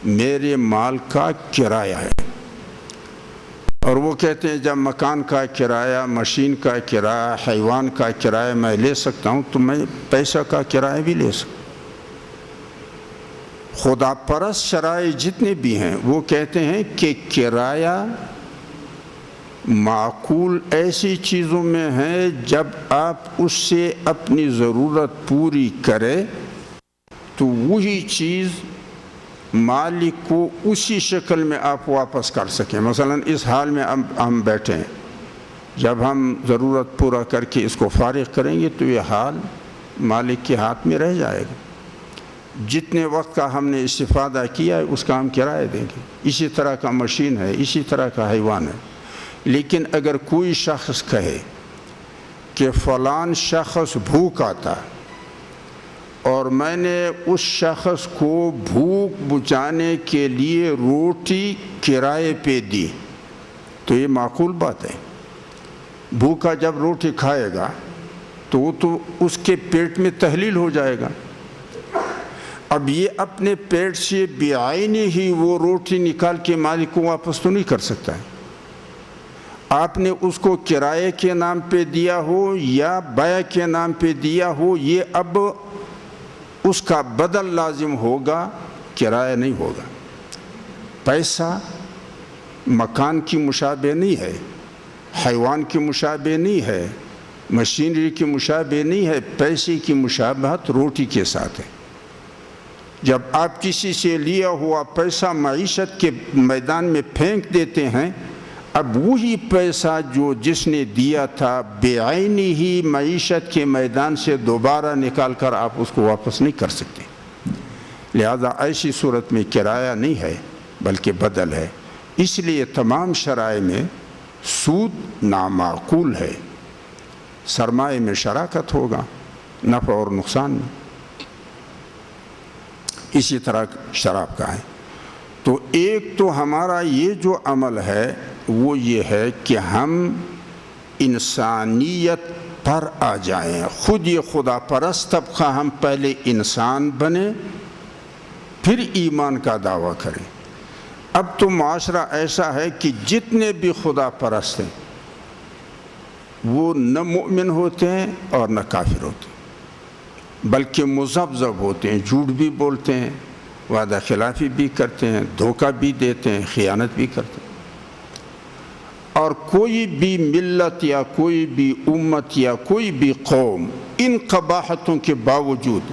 میرے مال کا کرایہ ہے۔ اور وہ کہتے ہیں جب مکان کا کرایہ، مشین کا کرایہ، حیوان کا کرایہ میں لے سکتا ہوں تو میں پیسہ کا کرایہ بھی لے سکتا ہوں۔ خدا پرست شرائع جتنے بھی ہیں وہ کہتے ہیں کہ کرایہ معقول ایسی چیزوں میں ہے جب آپ اس سے اپنی ضرورت پوری کرے تو وہی چیز مالک کو اسی شکل میں آپ واپس کر سکیں۔ مثلا اس حال میں ہم بیٹھے ہیں، جب ہم ضرورت پورا کر کے اس کو فارغ کریں گے تو یہ حال مالک کے ہاتھ میں رہ جائے گا۔ جتنے وقت کا ہم نے استفادہ کیا ہے اس کا ہم کرایہ دیں گے۔ اسی طرح کا مشین ہے، اسی طرح کا حیوان ہے۔ لیکن اگر کوئی شخص کہے کہ فلان شخص بھوکا تھا اور میں نے اس شخص کو بھوک بجھانے کے لیے روٹی کرائے پہ دی تو یہ معقول بات ہے۔ بھوکا جب روٹی کھائے گا تو وہ تو اس کے پیٹ میں تحلیل ہو جائے گا۔ اب یہ اپنے پیٹ سے بعینی ہی وہ روٹی نکال کے مالک کو واپس تو نہیں کر سکتا ہے۔ آپ نے اس کو کرائے کے نام پہ دیا ہو یا بیع کے نام پہ دیا ہو، یہ اب اس کا بدل لازم ہوگا، کرایہ نہیں ہوگا۔ پیسہ مکان کی مشابہ نہیں ہے، حیوان کی مشابہ نہیں ہے، مشینری کی مشابہ نہیں ہے، پیسے کی مشابہت روٹی کے ساتھ ہے۔ جب آپ کسی سے لیا ہوا پیسہ معیشت کے میدان میں پھینک دیتے ہیں، اب وہی پیسہ جو جس نے دیا تھا بعینی ہی معیشت کے میدان سے دوبارہ نکال کر آپ اس کو واپس نہیں کر سکتے۔ لہذا ایسی صورت میں کرایہ نہیں ہے بلکہ بدل ہے۔ اس لیے تمام شرائع میں سود نامعقول ہے۔ سرمایہ میں شراکت ہوگا، نفع اور نقصان میں۔ اسی طرح شراب کا ہے۔ تو ایک تو ہمارا یہ جو عمل ہے وہ یہ ہے کہ ہم انسانیت پر آ جائیں، خود یہ خدا پرست طبقہ ہم پہلے انسان بنیں پھر ایمان کا دعویٰ کریں۔ اب تو معاشرہ ایسا ہے کہ جتنے بھی خدا پرست ہیں وہ نہ مؤمن ہوتے ہیں اور نہ کافر ہوتے ہیں، بلکہ مذبذب ہوتے ہیں، جھوٹ بھی بولتے ہیں، وعدہ خلافی بھی کرتے ہیں، دھوکہ بھی دیتے ہیں، خیانت بھی کرتے ہیں۔ اور کوئی بھی ملت یا کوئی بھی امت یا کوئی بھی قوم ان قباحتوں کے باوجود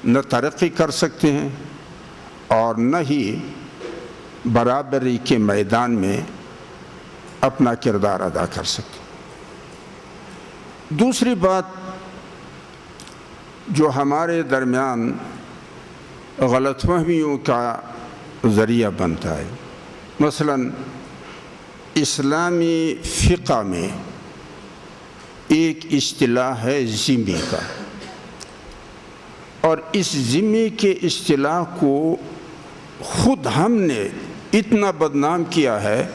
نہ ترقی کر سکتے ہیں اور نہ ہی برابری کے میدان میں اپنا کردار ادا کر سکتے۔ دوسری بات جو ہمارے درمیان غلط فہمیوں کا ذریعہ بنتا ہے، مثلا اسلامی فقہ میں ایک اصطلاح ہے ذمہ کا، اور اس ذمہ کے اصطلاح کو خود ہم نے اتنا بدنام کیا ہے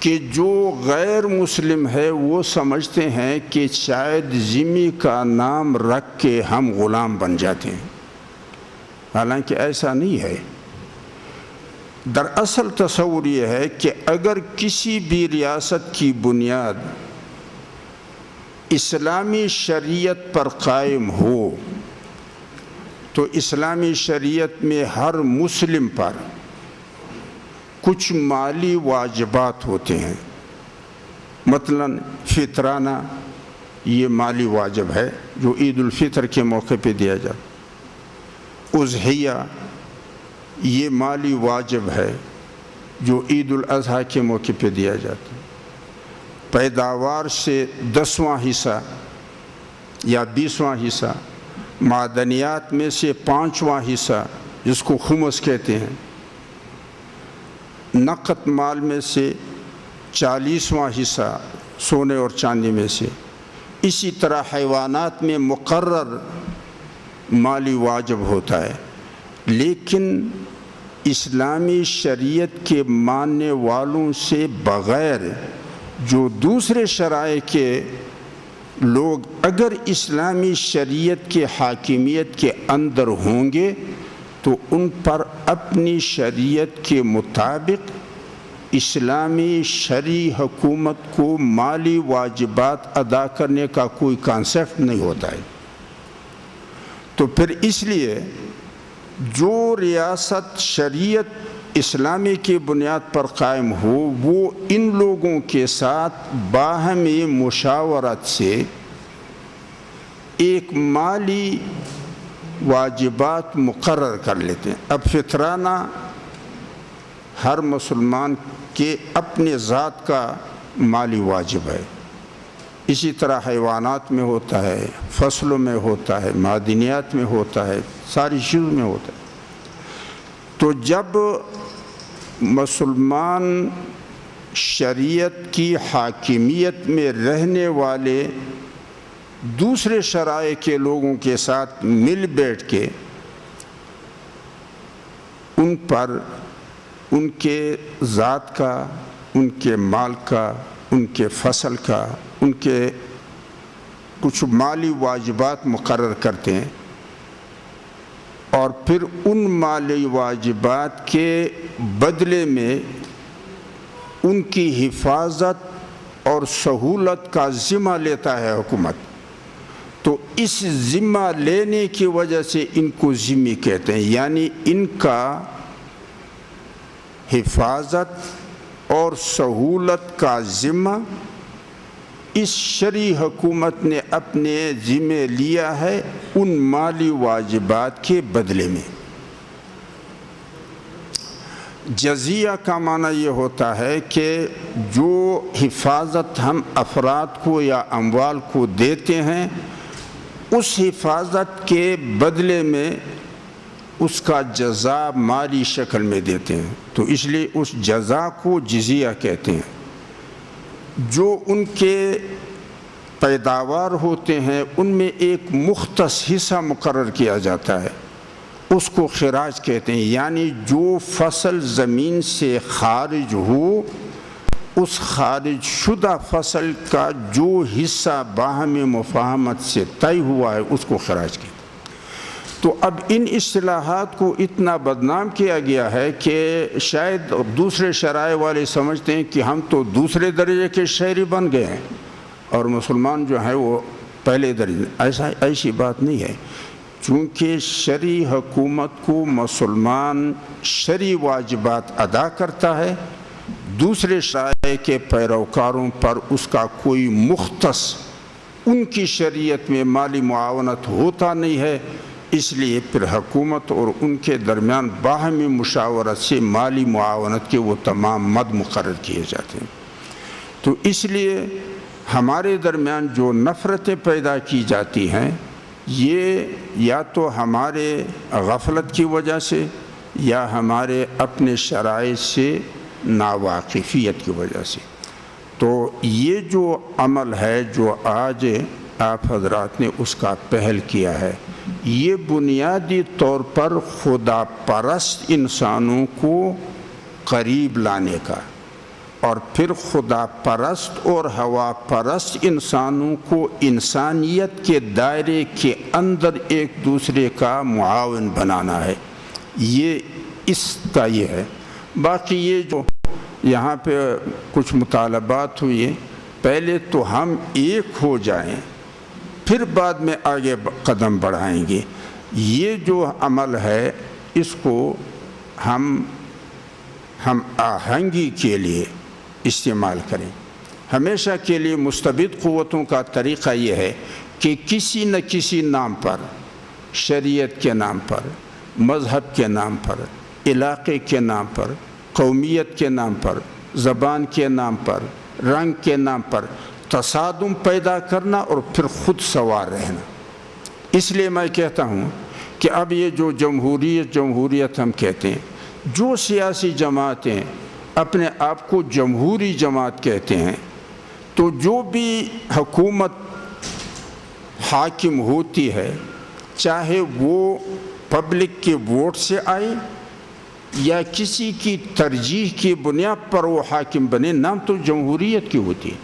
کہ جو غیر مسلم ہے وہ سمجھتے ہیں کہ شاید ذمہ کا نام رکھ کے ہم غلام بن جاتے ہیں، حالانکہ ایسا نہیں ہے۔ دراصل تصور یہ ہے کہ اگر کسی بھی ریاست کی بنیاد اسلامی شریعت پر قائم ہو تو اسلامی شریعت میں ہر مسلم پر کچھ مالی واجبات ہوتے ہیں، مثلا فطرانہ یہ مالی واجب ہے جو عید الفطر کے موقع پہ دیا جاتا، اضحیہ یہ مالی واجب ہے جو عید الاضحیٰ کے موقع پہ دیا جاتا ہے، پیداوار سے 10واں حصہ یا 20واں حصہ، معدنیات میں سے 5واں حصہ جس کو خمس کہتے ہیں، نقد مال میں سے 40واں حصہ سونے اور چاندی میں سے، اسی طرح حیوانات میں مقرر مالی واجب ہوتا ہے۔ لیکن اسلامی شریعت کے ماننے والوں سے بغیر جو دوسرے شرائع کے لوگ اگر اسلامی شریعت کے حاکمیت کے اندر ہوں گے تو ان پر اپنی شریعت کے مطابق اسلامی شرعی حکومت کو مالی واجبات ادا کرنے کا کوئی کانسیپٹ نہیں ہوتا ہے۔ تو پھر اس لیے جو ریاست شریعت اسلامی کی بنیاد پر قائم ہو وہ ان لوگوں کے ساتھ باہمی مشاورت سے ایک مالی واجبات مقرر کر لیتے ہیں۔ اب فطرانہ ہر مسلمان کے اپنے ذات کا مالی واجب ہے، اسی طرح حیوانات میں ہوتا ہے، فصلوں میں ہوتا ہے، معدنیات میں ہوتا ہے، ساری چیزوں میں ہوتا ہے۔ تو جب مسلمان شریعت کی حاکمیت میں رہنے والے دوسرے شرائع کے لوگوں کے ساتھ مل بیٹھ کے ان پر ان کے ذات کا، ان کے مال کا، ان کے فصل کا، ان کے کچھ مالی واجبات مقرر کرتے ہیں، اور پھر ان مالی واجبات کے بدلے میں ان کی حفاظت اور سہولت کا ذمہ لیتا ہے حکومت، تو اس ذمہ لینے کی وجہ سے ان کو ذمہ کہتے ہیں، یعنی ان کا حفاظت اور سہولت کا ذمہ اس شرعی حکومت نے اپنے ذمہ لیا ہے ان مالی واجبات کے بدلے میں۔ جزیہ کا معنی یہ ہوتا ہے کہ جو حفاظت ہم افراد کو یا اموال کو دیتے ہیں اس حفاظت کے بدلے میں اس کا جزا مالی شکل میں دیتے ہیں، تو اس لیے اس جزا کو جزیہ کہتے ہیں۔ جو ان کے پیداوار ہوتے ہیں ان میں ایک مختص حصہ مقرر کیا جاتا ہے، اس کو خراج کہتے ہیں، یعنی جو فصل زمین سے خارج ہو اس خارج شدہ فصل کا جو حصہ باہمی مفاہمت سے طے ہوا ہے اس کو خراج کہتے ہیں۔ تو اب ان اصطلاحات کو اتنا بدنام کیا گیا ہے کہ شاید دوسرے شرائع والے سمجھتے ہیں کہ ہم تو دوسرے درجے کے شہری بن گئے ہیں اور مسلمان جو ہیں وہ پہلے درجے، ایسی بات نہیں ہے، چونکہ شرعی حکومت کو مسلمان شرعی واجبات ادا کرتا ہے، دوسرے شرائع کے پیروکاروں پر اس کا کوئی مختص ان کی شریعت میں مالی معاونت ہوتا نہیں ہے، اس لیے پھر حکومت اور ان کے درمیان باہمی مشاورت سے مالی معاونت کے وہ تمام مد مقرر کیے جاتے ہیں۔ تو اس لیے ہمارے درمیان جو نفرتیں پیدا کی جاتی ہیں یہ یا تو ہمارے غفلت کی وجہ سے یا ہمارے اپنے شرائع سے ناواقفیت کی وجہ سے۔ تو یہ جو عمل ہے جو آج آپ حضرات نے اس کا پہل کیا ہے، یہ بنیادی طور پر خدا پرست انسانوں کو قریب لانے کا اور پھر خدا پرست اور ہوا پرست انسانوں کو انسانیت کے دائرے کے اندر ایک دوسرے کا معاون بنانا ہے. یہ اس کا یہ ہے. باقی یہ جو یہاں پہ کچھ مطالبات ہوئی، پہلے تو ہم ایک ہو جائیں پھر بعد میں آگے قدم بڑھائیں گے. یہ جو عمل ہے اس کو ہم آہنگی کے لیے استعمال کریں. ہمیشہ کے لیے مستبد قوتوں کا طریقہ یہ ہے کہ کسی نہ کسی نام پر، شریعت کے نام پر، مذہب کے نام پر، علاقے کے نام پر، قومیت کے نام پر، زبان کے نام پر، رنگ کے نام پر تصادم پیدا کرنا اور پھر خود سوار رہنا. اس لیے میں کہتا ہوں کہ اب یہ جو جمہوریت ہم کہتے ہیں، جو سیاسی جماعتیں اپنے آپ کو جمہوری جماعت کہتے ہیں، تو جو بھی حکومت حاکم ہوتی ہے، چاہے وہ پبلک کے ووٹ سے آئے یا کسی کی ترجیح کی بنیاد پر وہ حاکم بنے، نام تو جمہوریت کی ہوتی ہے.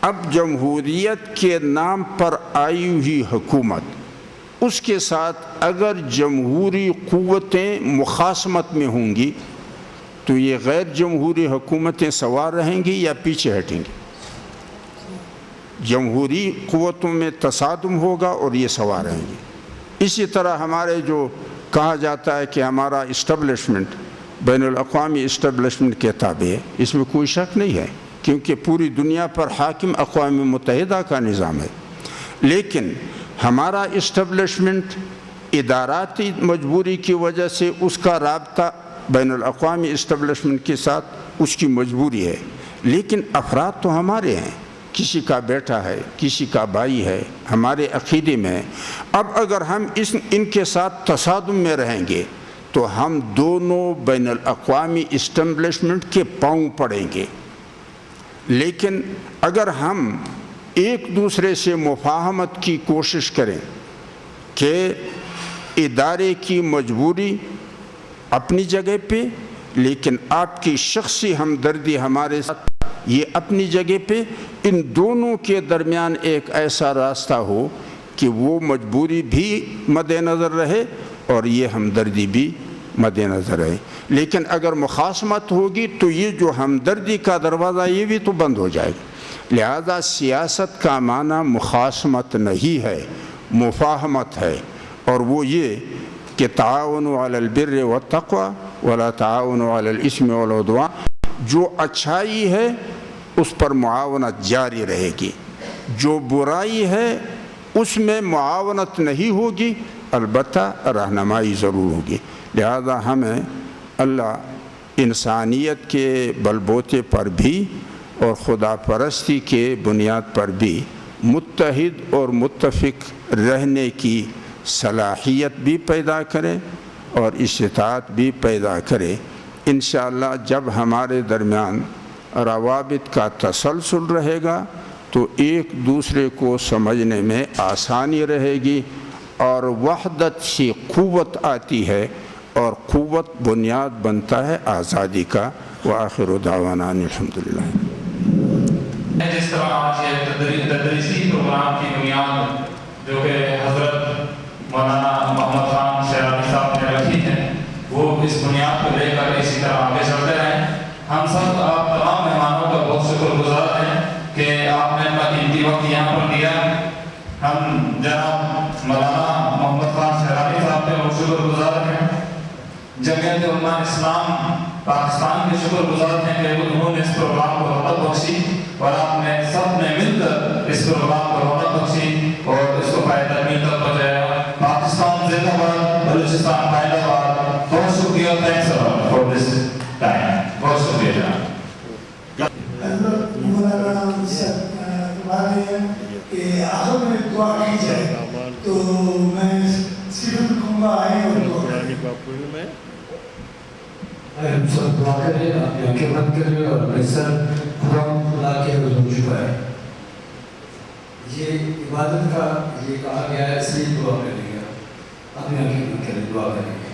اب جمہوریت کے نام پر آئی ہوئی حکومت، اس کے ساتھ اگر جمہوری قوتیں مخاصمت میں ہوں گی تو یہ غیر جمہوری حکومتیں سوار رہیں گی یا پیچھے ہٹیں گی؟ جمہوری قوتوں میں تصادم ہوگا اور یہ سوار رہیں گی. اسی طرح ہمارے جو کہا جاتا ہے کہ ہمارا اسٹیبلشمنٹ بین الاقوامی اسٹیبلشمنٹ کے تابع ہے، اس میں کوئی شک نہیں ہے، کیونکہ پوری دنیا پر حاکم اقوام متحدہ کا نظام ہے. لیکن ہمارا اسٹیبلشمنٹ اداراتی مجبوری کی وجہ سے اس کا رابطہ بین الاقوامی اسٹیبلشمنٹ کے ساتھ اس کی مجبوری ہے، لیکن افراد تو ہمارے ہیں. کسی کا بیٹا ہے، کسی کا بھائی ہے، ہمارے عقیدے میں ہے. اب اگر ہم ان کے ساتھ تصادم میں رہیں گے تو ہم دونوں بین الاقوامی اسٹیبلشمنٹ کے پاؤں پڑیں گے. لیکن اگر ہم ایک دوسرے سے مفاہمت کی کوشش کریں کہ ادارے کی مجبوری اپنی جگہ پہ، لیکن آپ کی شخصی ہمدردی ہمارے ساتھ یہ اپنی جگہ پہ، ان دونوں کے درمیان ایک ایسا راستہ ہو کہ وہ مجبوری بھی مد نظر رہے اور یہ ہمدردی بھی مد نظر رہے. لیکن اگر مخاصمت ہوگی تو یہ جو ہمدردی کا دروازہ یہ بھی تو بند ہو جائے گا. لہذا سیاست کا معنی مخاصمت نہیں ہے، مفاہمت ہے، اور وہ یہ کہ تعاونوا علی البر والتقوی ولا تعاونوا علی الاثم والعدوان. جو اچھائی ہے اس پر معاونت جاری رہے گی، جو برائی ہے اس میں معاونت نہیں ہوگی، البتہ رہنمائی ضرور ہوگی. لہذا ہمیں اللہ انسانیت کے بلبوتے پر بھی اور خدا پرستی کے بنیاد پر بھی متحد اور متفق رہنے کی صلاحیت بھی پیدا کرے اور استطاعت بھی پیدا کرے. انشاءاللہ جب ہمارے درمیان روابط کا تسلسل رہے گا تو ایک دوسرے کو سمجھنے میں آسانی رہے گی اور وحدت سے قوت آتی ہے، اور قوت بنیاد بنتا ہے آزادی کا. وآخر دعوانا الحمدللہ. جس طرح آج یہ تدریسی پروگرام کی بنیاد جو کہ حضرت مولانا محمد خان شیرانی صاحب نے رکھی ہے، وہ اس بنیاد کو لے کر اسی طرح آگے چلتے رہیں. ہم سب آپ تمام مہمانوں کا بہت شکر گزار ہیں کہ آپ نے اپنا قیمتی وقت یہاں پر دیا. ہم جناب مولانا محمد خان شیرانی صاحب کے بہت شکر گزار ہیں. جمعیت علماء اسلام پاکستان کے شکر گزار ہیں کہ انہوں نے اس پروگرام کو رونق بخشی اور آپ نے سب نے مل کر اس پروگرام کو رونق بخشی اور اس کو فائدہ مل کر پہنچایا. پاکستان زندہ باد، بلوچستان فائدہ باد. بہت شکریہ. Thanks for this time. بہت شکریہ جناب. حضرت مولانا صاحب کہ آخر میں دعا کی جائے تو میں صرف کہوں گا آئے اور ہم سب دعا کریں، آپ کی خدمت کریں اور میں سر خدا کے حضور جھکائے. یہ عبادت کا یہ کہا گیا ہے، اس لیے دعا کریں گے. اپنے خدمت کریں، دعا کریں گے.